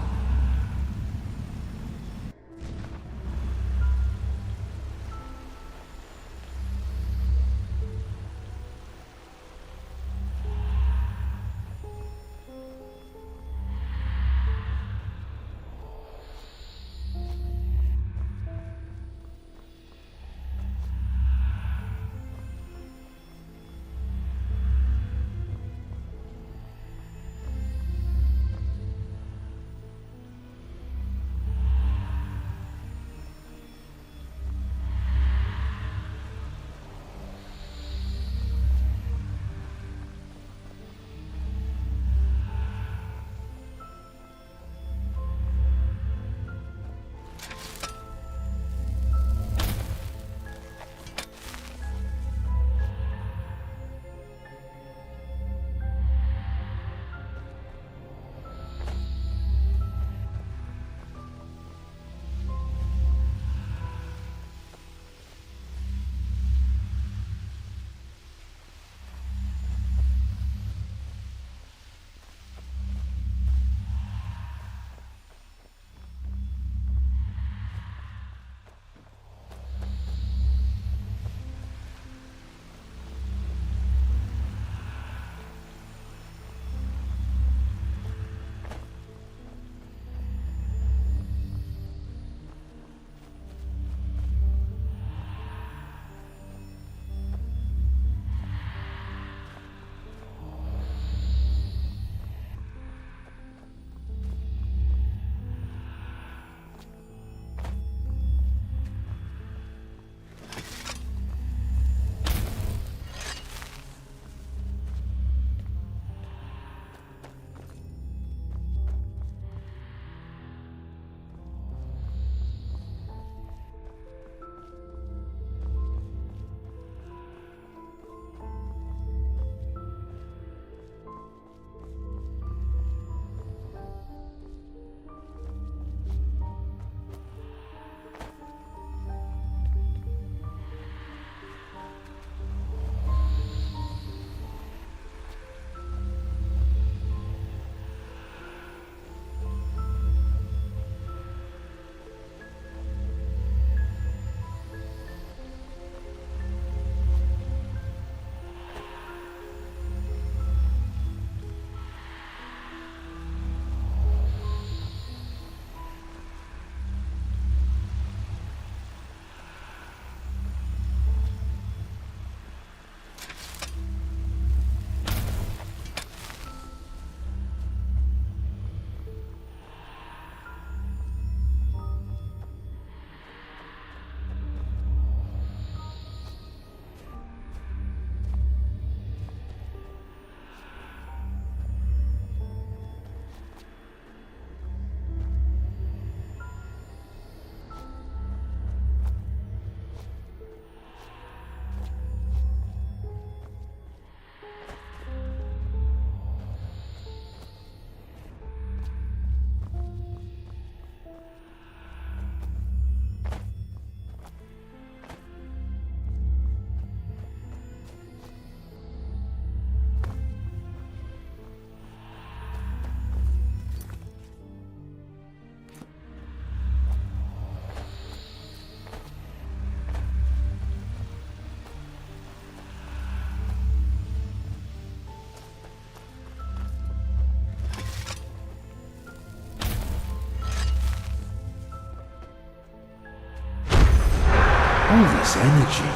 All this energy,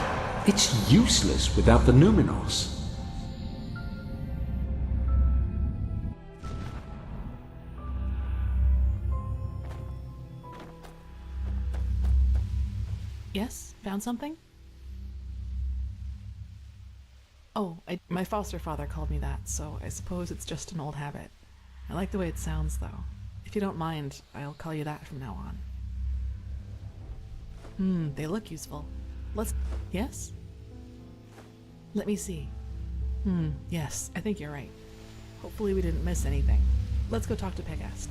it's useless without the Numinos. Yes? Found something? Oh, my foster father called me that, so I suppose it's just an old habit. I like the way it sounds, though. If you don't mind, I'll call you that from now on. They look useful. Let's... Yes? Let me see. Yes, I think you're right. Hopefully we didn't miss anything. Let's go talk to Pegast.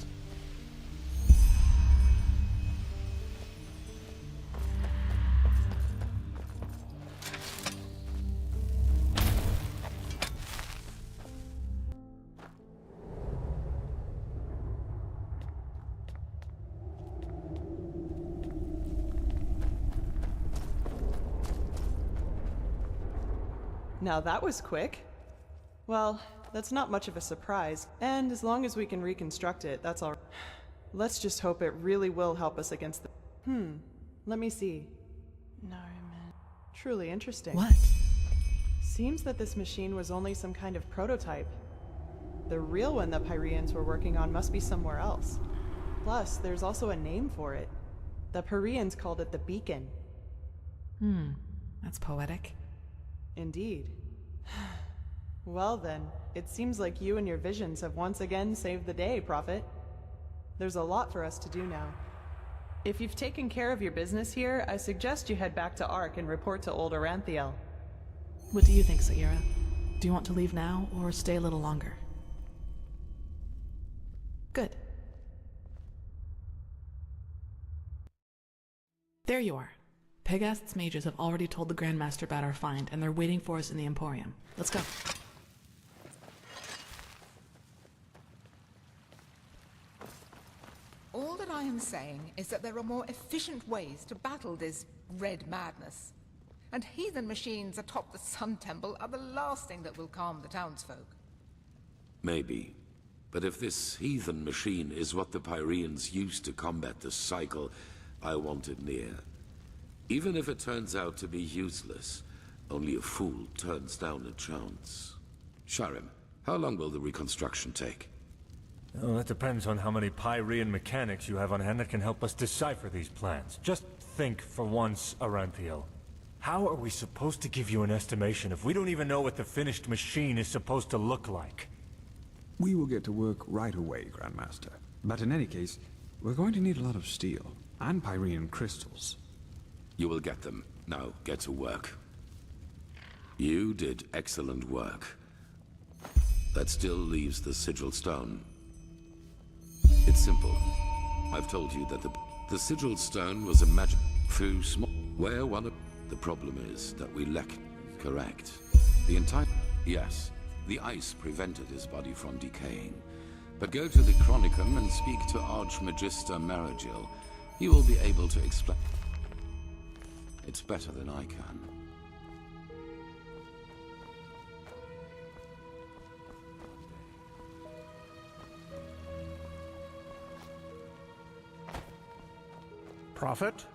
Now that was quick. Well, that's not much of a surprise, and as long as we can reconstruct it, that's all. Let's just hope it really will help us against the... Let me see. Nariman. Truly interesting. What? Seems that this machine was only some kind of prototype. The real one the Pyreans were working on must be somewhere else. Plus, there's also a name for it. The Pyreans called it the Beacon. That's poetic. Indeed. Well then, it seems like you and your visions have once again saved the day, Prophet. There's a lot for us to do now. If you've taken care of your business here, I suggest you head back to Ark and report to old Aranthiel. What do you think, Saira? Do you want to leave now, or stay a little longer? Good. There you are. Pegast's mages have already told the Grandmaster about our find, and they're waiting for us in the Emporium. Let's go. All that I am saying is that there are more efficient ways to battle this red madness. And heathen machines atop the Sun Temple are the last thing that will calm the townsfolk. Maybe. But if this heathen machine is what the Pyreans used to combat the cycle, I want it near. Even if it turns out to be useless, only a fool turns down a chance. Skyrim, how long will the reconstruction take? Oh, that depends on how many Pyrean mechanics you have on hand that can help us decipher these plans. Just think for once, Aranthiel. How are we supposed to give you an estimation if we don't even know what the finished machine is supposed to look like? We will get to work right away, Grandmaster. But in any case, we're going to need a lot of steel and Pyrean crystals. You will get them. Now, get to work. You did excellent work. That still leaves the sigil stone. It's simple. I've told you that the sigil stone was a magic through small... Where one of... The problem is that we lack... Correct. The entire... Yes. The ice prevented his body from decaying. But go to the Chronicum and speak to Archmagister Maragil. He will be able to explain... It's better than I can. Prophet?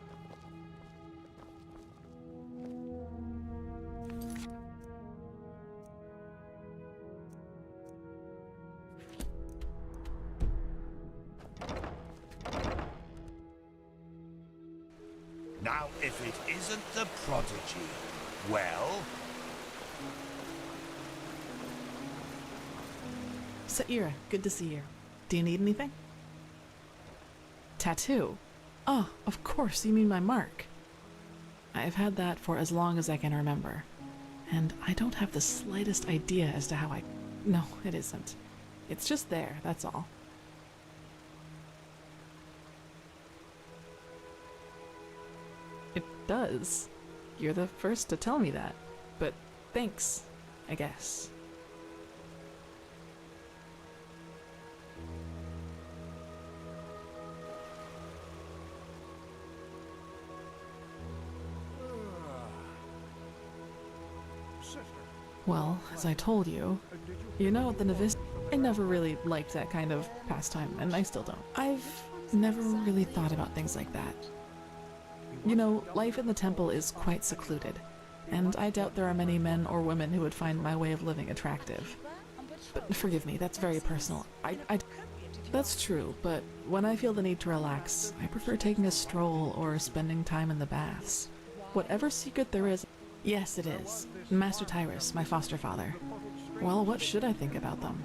Now, if it isn't the Prodigy, well... Saira, good to see you. Do you need anything? Tattoo? Oh, of course, you mean my mark. I've had that for as long as I can remember. And I don't have the slightest idea as to how I... No, it isn't. It's just there, that's all. It does. You're the first to tell me that. But thanks, I guess. Well, as I told you, you know, the novice, I never really liked that kind of pastime, and I still don't. I've never really thought about things like that. You know, life in the temple is quite secluded, and I doubt there are many men or women who would find my way of living attractive. But forgive me, that's very personal. That's true, but when I feel the need to relax, I prefer taking a stroll or spending time in the baths. Whatever secret there is... Yes, it is. Master Tyrus, my foster father. Well, what should I think about them?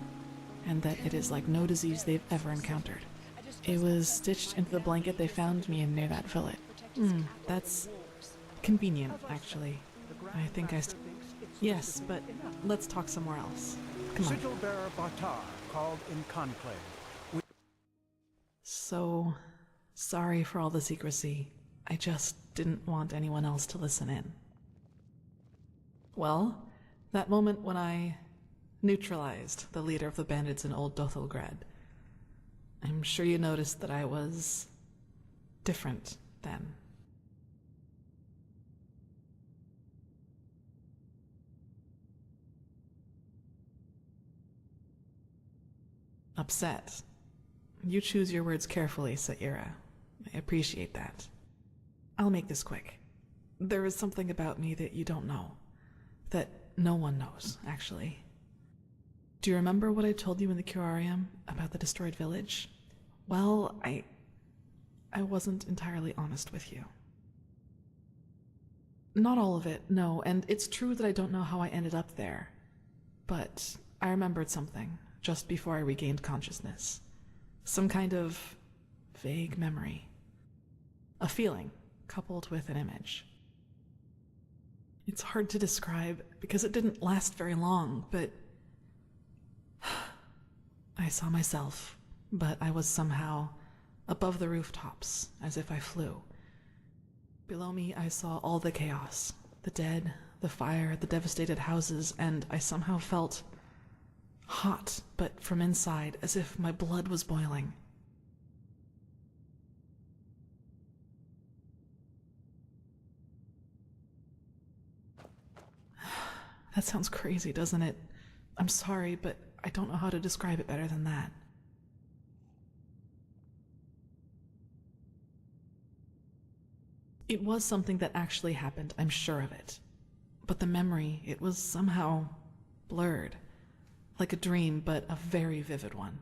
And that it is like no disease they've ever encountered. It was stitched into the blanket they found me in near that village. That's convenient, actually. I think Yes, but let's talk somewhere else. Come on. Sigil bearer Bartar called in conclave. So, sorry for all the secrecy. I just didn't want anyone else to listen in. Well, that moment when I neutralized the leader of the bandits in Old Dothelgrad, I'm sure you noticed that I was different then. Upset. You choose your words carefully, Saira. I appreciate that. I'll make this quick. There is something about me that you don't know. That no one knows, actually. Do you remember what I told you in the curarium about the destroyed village? Well, I wasn't entirely honest with you. Not all of it, no, and it's true that I don't know how I ended up there. But I remembered something just before I regained consciousness. Some kind of vague memory. A feeling coupled with an image. It's hard to describe because it didn't last very long, but I saw myself, but I was somehow above the rooftops, as if I flew. Below me, I saw all the chaos, the dead, the fire, the devastated houses, and I somehow felt hot, but from inside, as if my blood was boiling. That sounds crazy, doesn't it? I'm sorry, but I don't know how to describe it better than that. It was something that actually happened, I'm sure of it. But the memory, it was somehow blurred. Like a dream, but a very vivid one.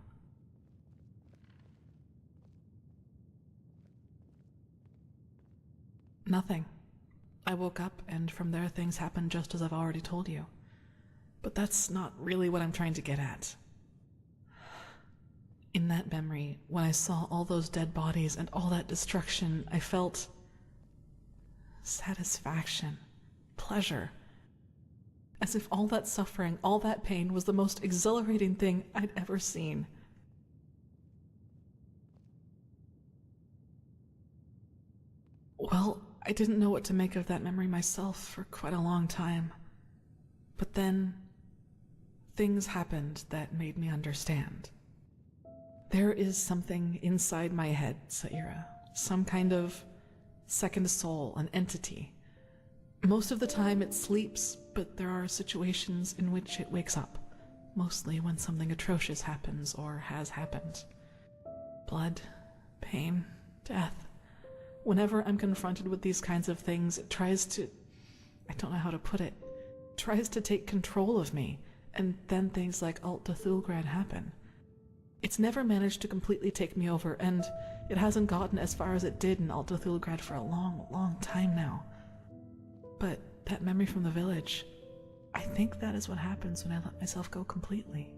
Nothing. I woke up, and from there things happened just as I've already told you. But that's not really what I'm trying to get at. In that memory, when I saw all those dead bodies and all that destruction, I felt satisfaction, pleasure. As if all that suffering, all that pain was the most exhilarating thing I'd ever seen. Well, I didn't know what to make of that memory myself for quite a long time. But then, things happened that made me understand. There is something inside my head, Saira. Some kind of second soul, an entity. Most of the time it sleeps, but there are situations in which it wakes up. Mostly when something atrocious happens or has happened. Blood, pain, death. Whenever I'm confronted with these kinds of things, it tries to... I don't know how to put it. Tries to take control of me, and then things like Alt Dothelgrad happen. It's never managed to completely take me over, and it hasn't gotten as far as it did in Alt Dothelgrad for a long, long time now. But that memory from the village, I think that is what happens when I let myself go completely.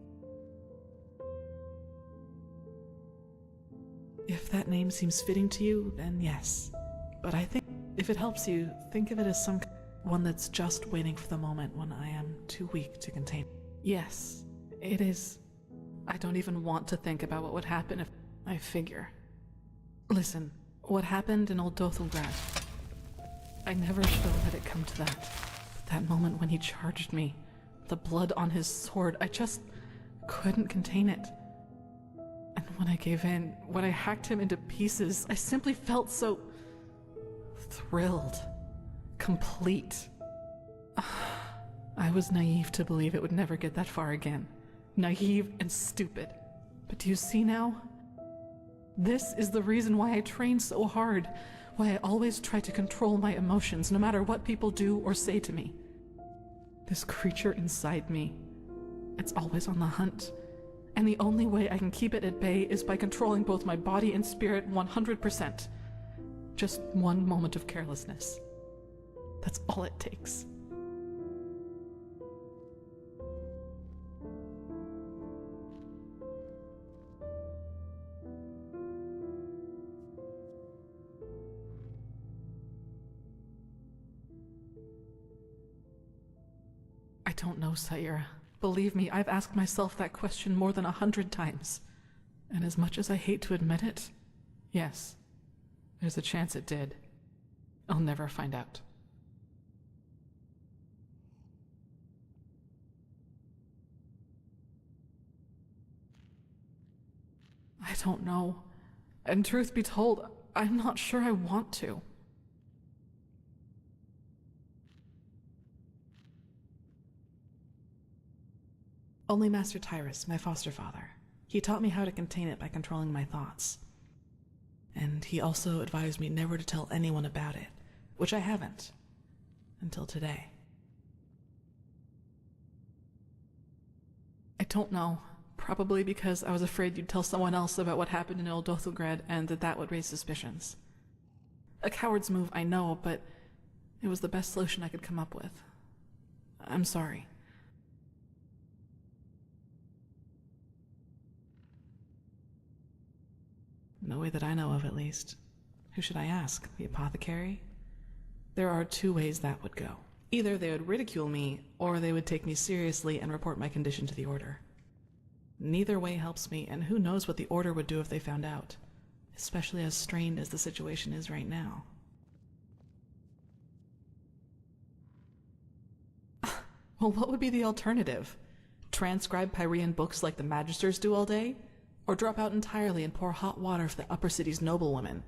If that name seems fitting to you, then yes. But I think if it helps you, think of it as some one that's just waiting for the moment when I am too weak to contain. Yes, it is. I don't even want to think about what would happen if I figure. Listen, what happened in Old Dothelgrad, I never should have let it come to that. That moment when he charged me, the blood on his sword, I just couldn't contain it. And when I gave in, when I hacked him into pieces, I simply felt so thrilled, complete. I was naive to believe it would never get that far again. Naive and stupid. But do you see now? This is the reason why I trained so hard. Why I always try to control my emotions, no matter what people do or say to me. This creature inside me, it's always on the hunt. And the only way I can keep it at bay is by controlling both my body and spirit 100%. Just one moment of carelessness. That's all it takes. I don't know, Sayira. Believe me, I've asked myself that question more than 100 times. And as much as I hate to admit it, yes, there's a chance it did. I'll never find out. I don't know. And truth be told, I'm not sure I want to. Only Master Tyrus, my foster father. He taught me how to contain it by controlling my thoughts. And he also advised me never to tell anyone about it, which I haven't. Until today. I don't know. Probably because I was afraid you'd tell someone else about what happened in Old Dothelgrad and that would raise suspicions. A coward's move, I know, but it was the best solution I could come up with. I'm sorry. No way that I know of, at least. Who should I ask? The apothecary? There are two ways that would go. Either they would ridicule me, or they would take me seriously and report my condition to the Order. Neither way helps me, and who knows what the Order would do if they found out, especially as strained as the situation is right now. Well, what would be the alternative? Transcribe Pyrean books like the Magisters do all day? Or drop out entirely and pour hot water for the upper city's noblewomen?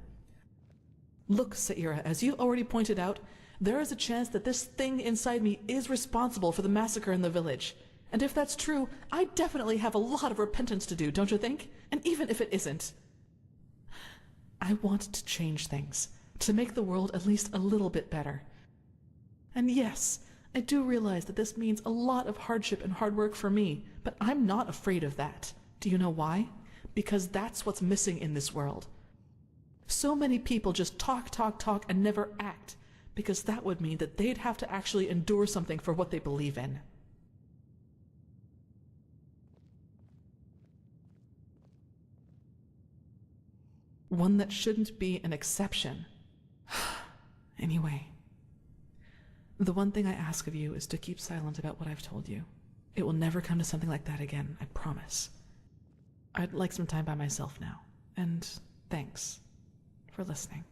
Look, Sayira, as you already pointed out, there is a chance that this thing inside me is responsible for the massacre in the village. And if that's true, I definitely have a lot of repentance to do, don't you think? And even if it isn't, I want to change things, to make the world at least a little bit better. And yes, I do realize that this means a lot of hardship and hard work for me, but I'm not afraid of that. Do you know why? Because that's what's missing in this world. So many people just talk and never act, because that would mean that they'd have to actually endure something for what they believe in. One that shouldn't be an exception. Anyway, the one thing I ask of you is to keep silent about what I've told you. It will never come to something like that again, I promise. I'd like some time by myself now, and thanks for listening.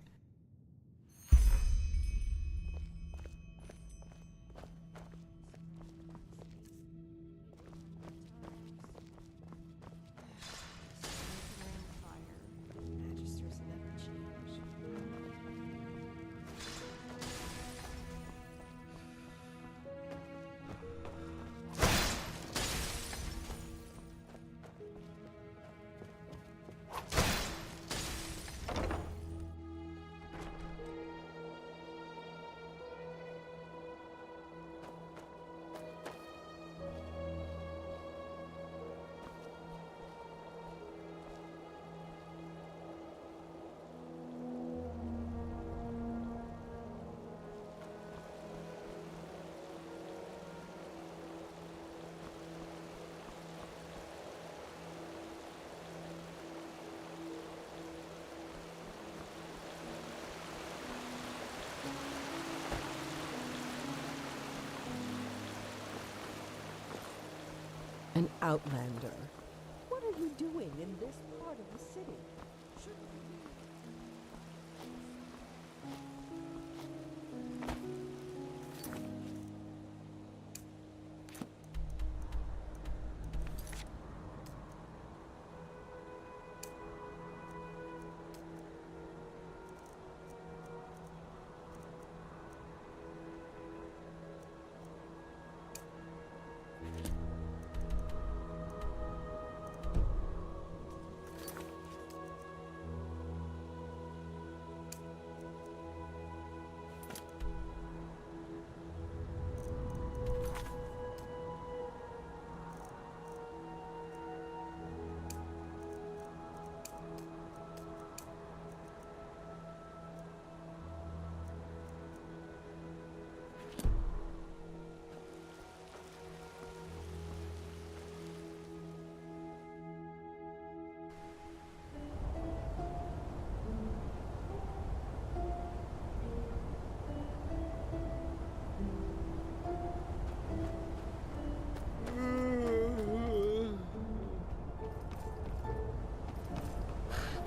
An outlander. What are you doing in this part of the city? Shouldn't you be...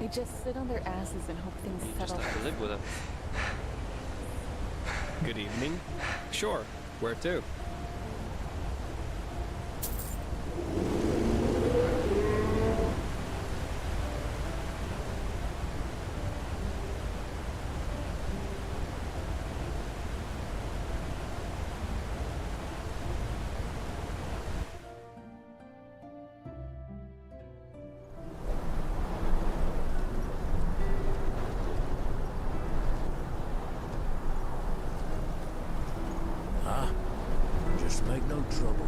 They just sit on their asses and hope things You settle. just have to live with it. Good evening. Sure. Where to? Huh? Just make no trouble.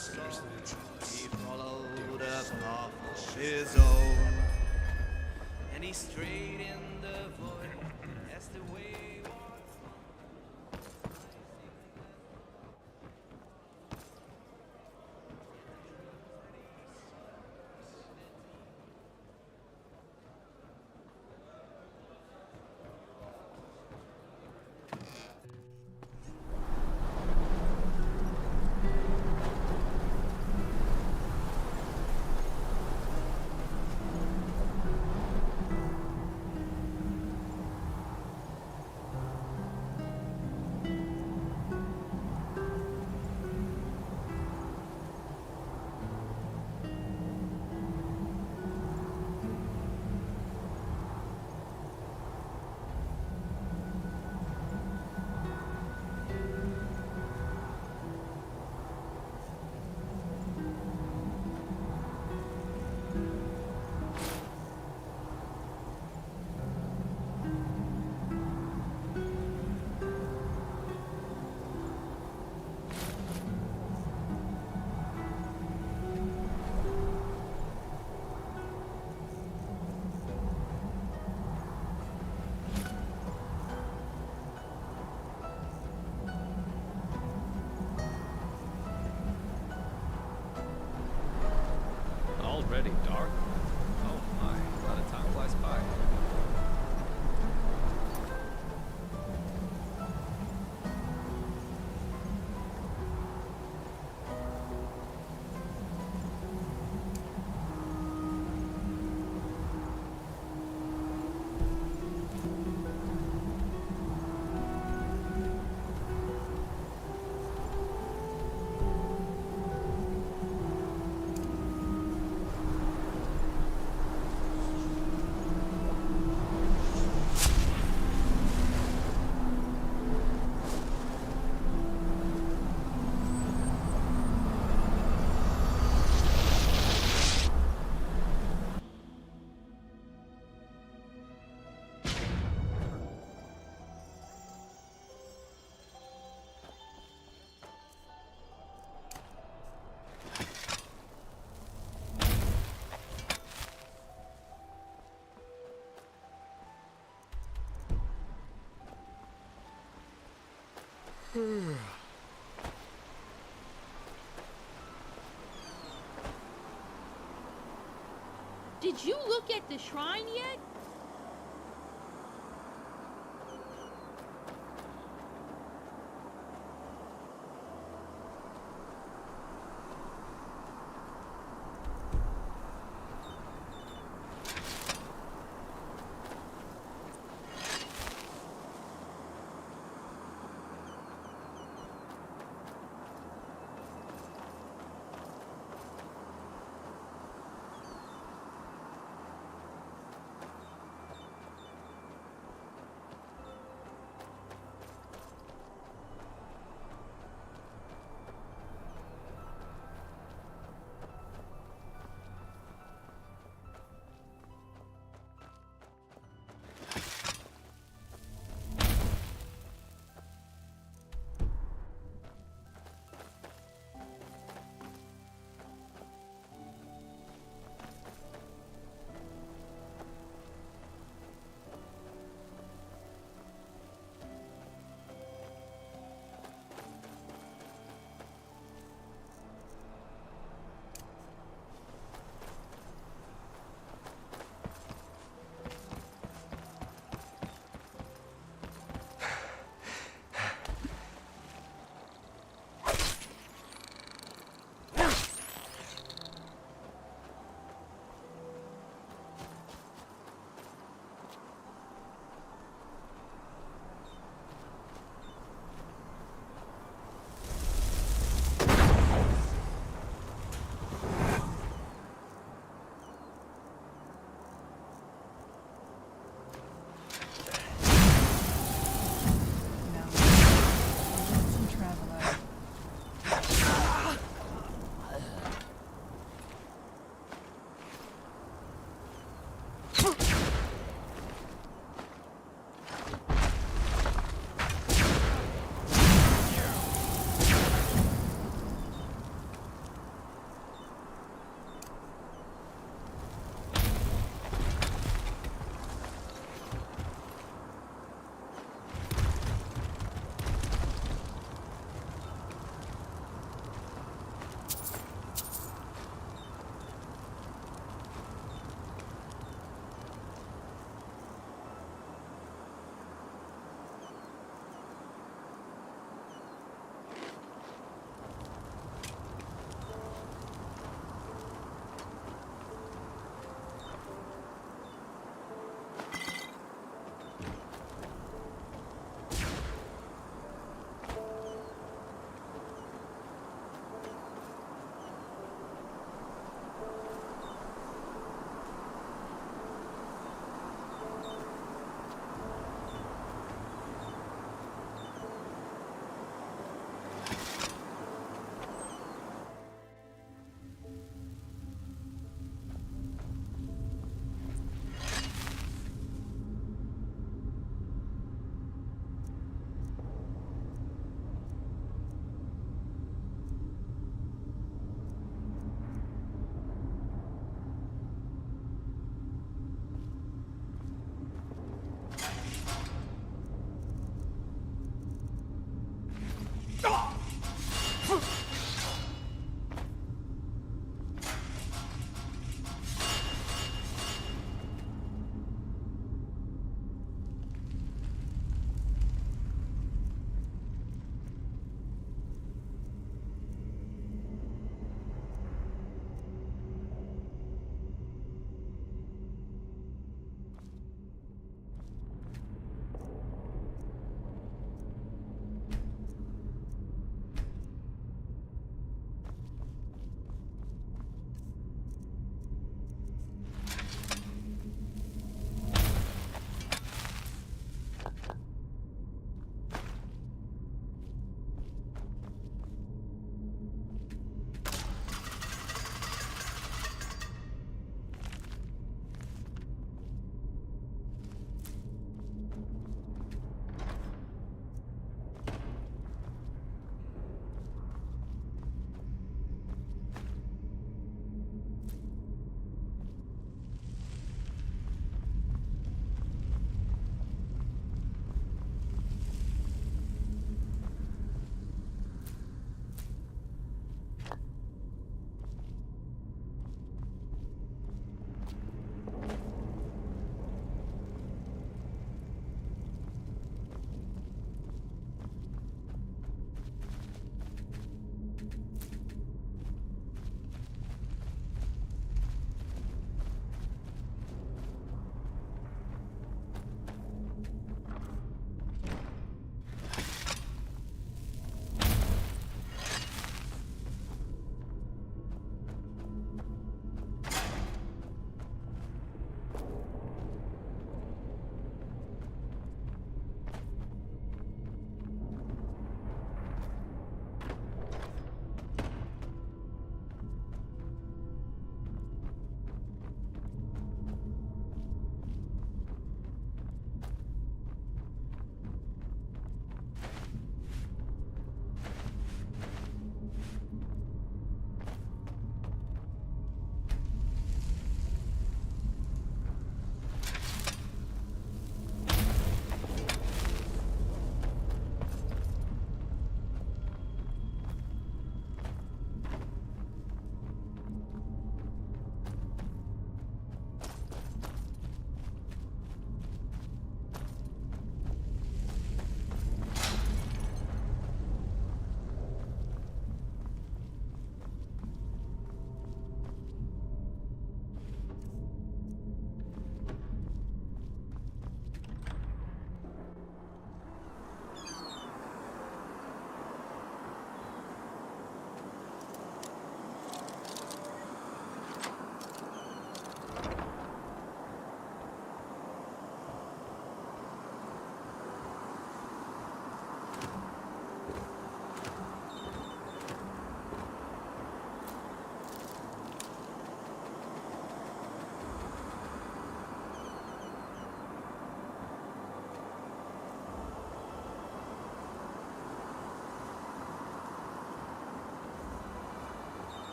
He followed a path of his own, and he strayed in the void as the way was. Already dark? Oh my, how the time flies by. Did you look at the shrine yet?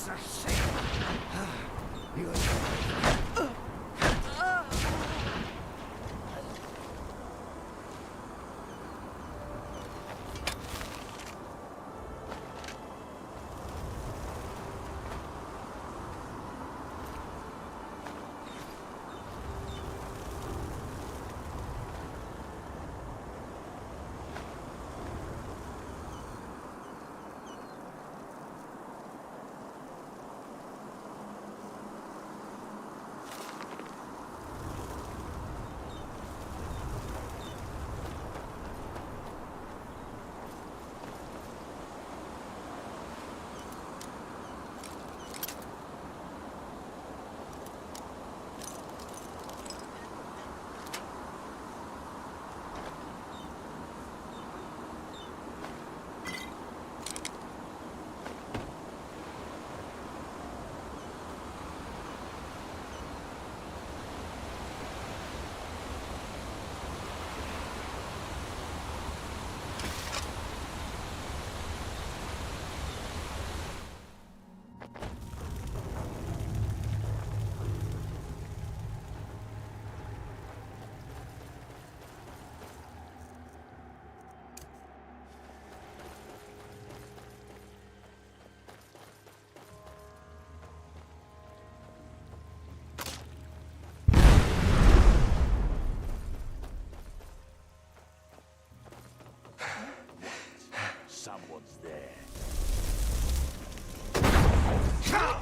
piece of shit! You... Someone's there. No!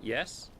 Yes?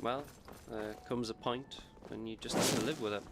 Well, comes a point and you just have to live with it.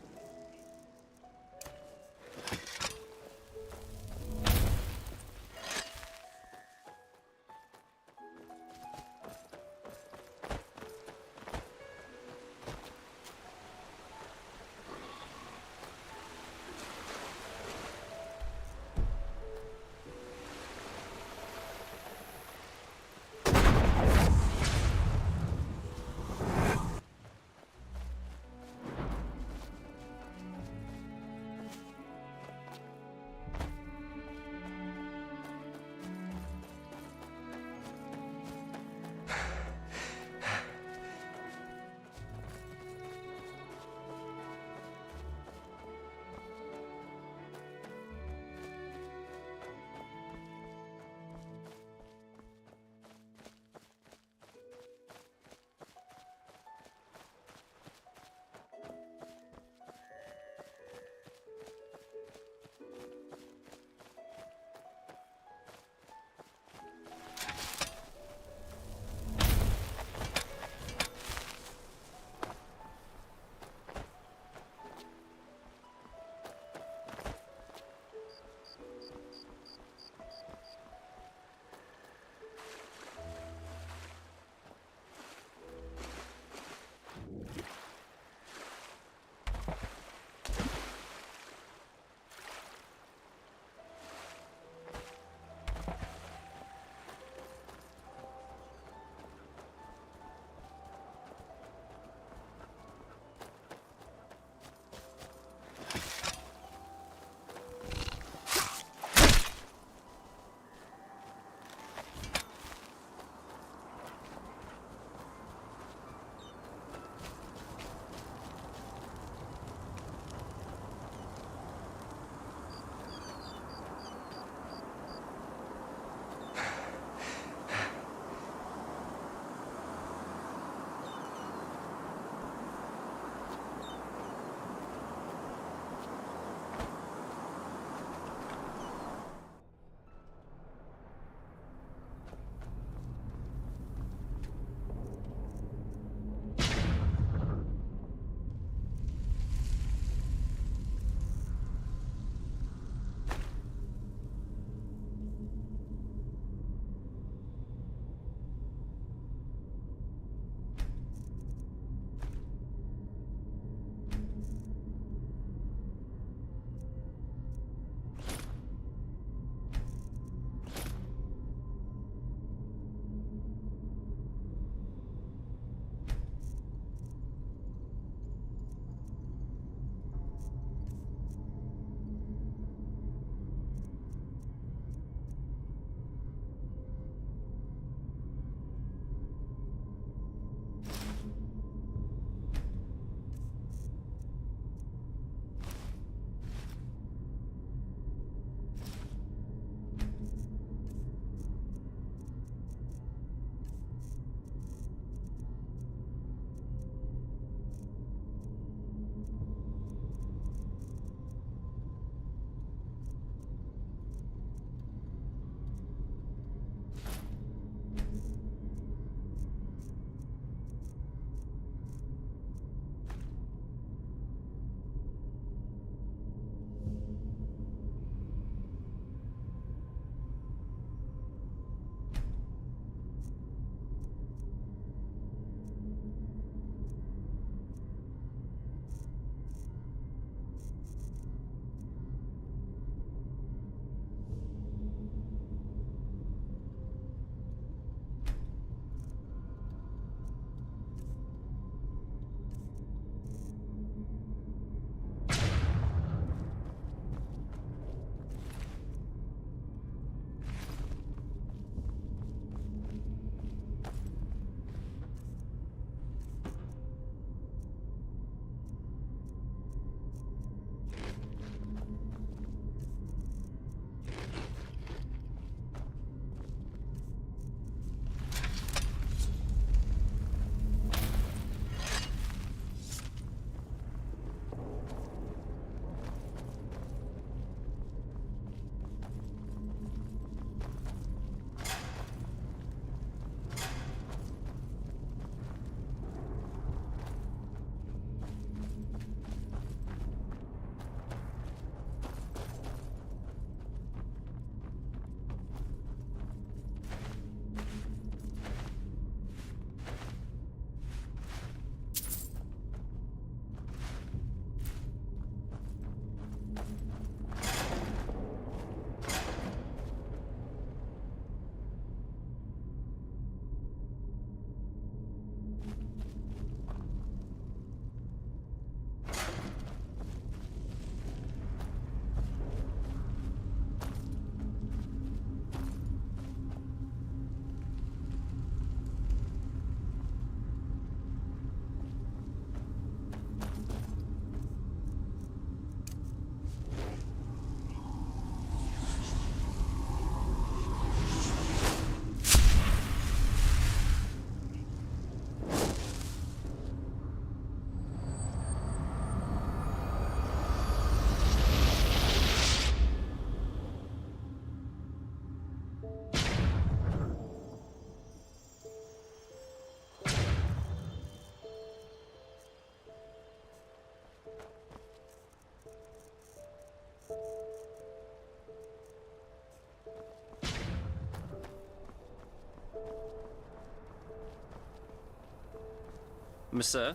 Monsieur?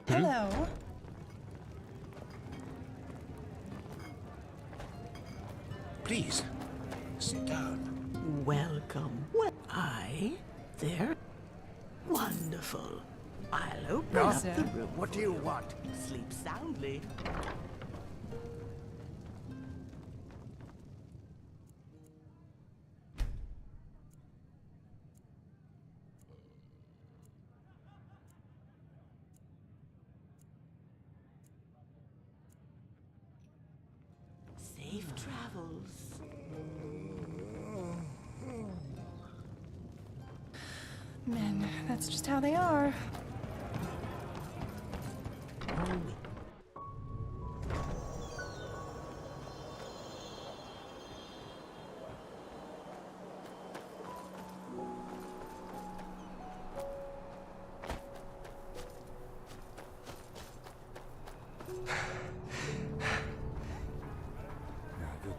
Hello. Please, sit down. Welcome. There? Wonderful. I'll open No, up the room. what do you want? Sleep soundly. Safe travels. Men, that's just how they are.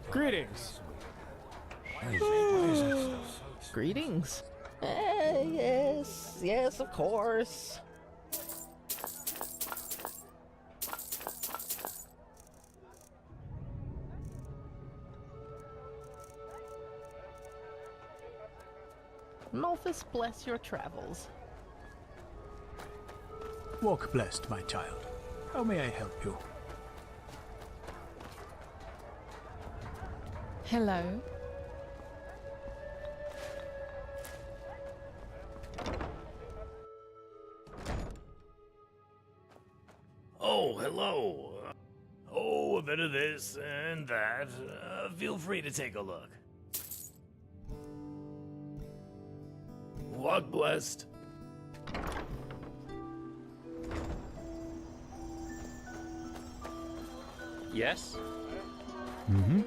Greetings. Greetings. Yes, of course. Malthus bless your travels. Walk blessed, my child. How may I help you? Hello. Oh, hello. Oh, a bit of this and that. Feel free to take a look. Walk blessed. Yes? Mm-hmm.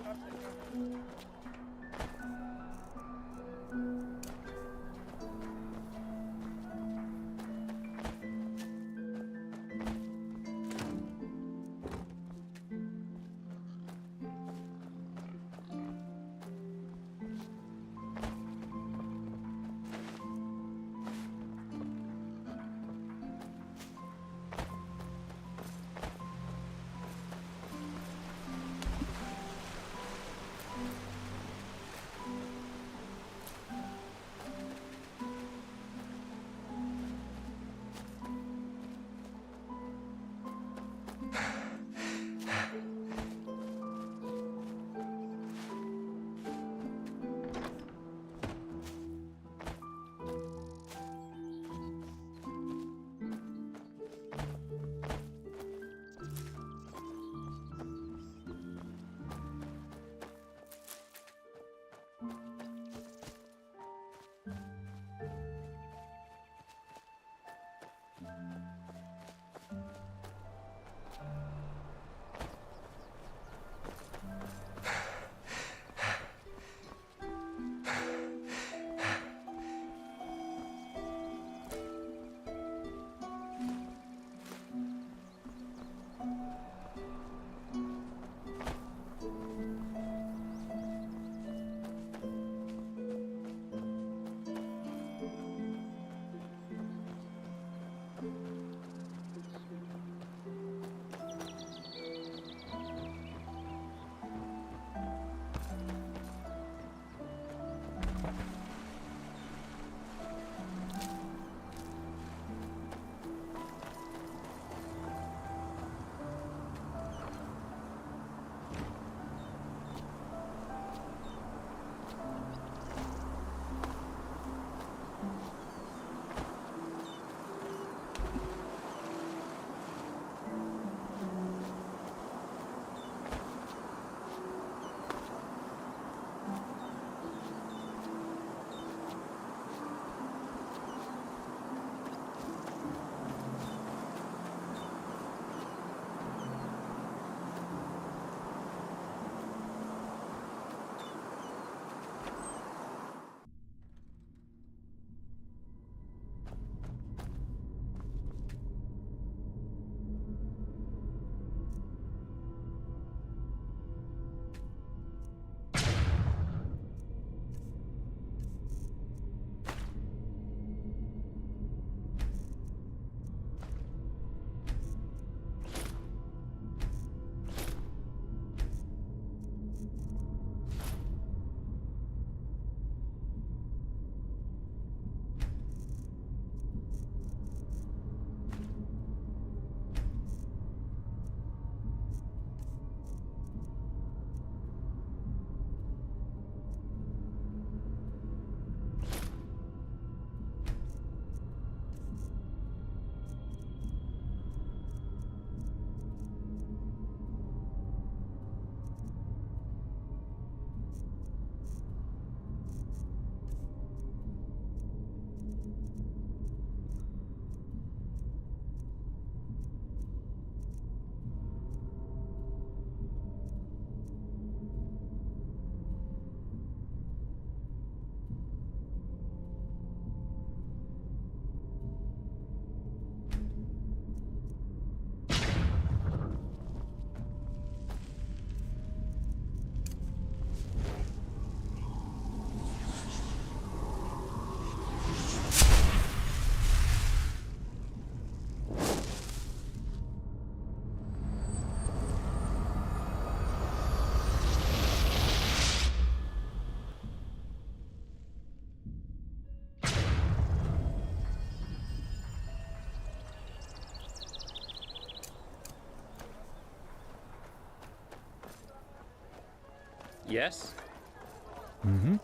Yes? Mm-hmm.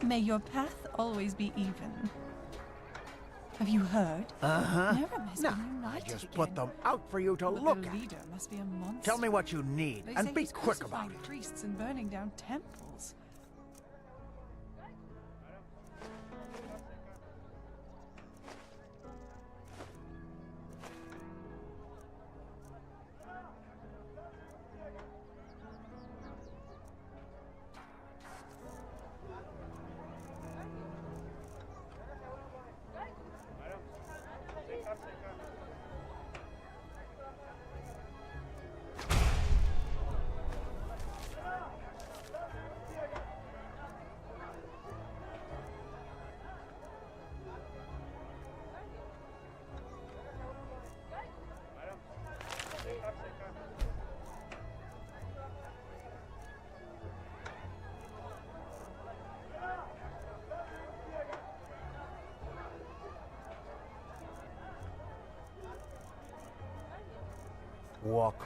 May your path always be even. Have you heard? Uh-huh. Nerem has No, been I united just again. put them out for you to But look their at. leader must be a monster. Tell me what you need, They and say be he's quick about crucifying it. priests and burning down temples. Walk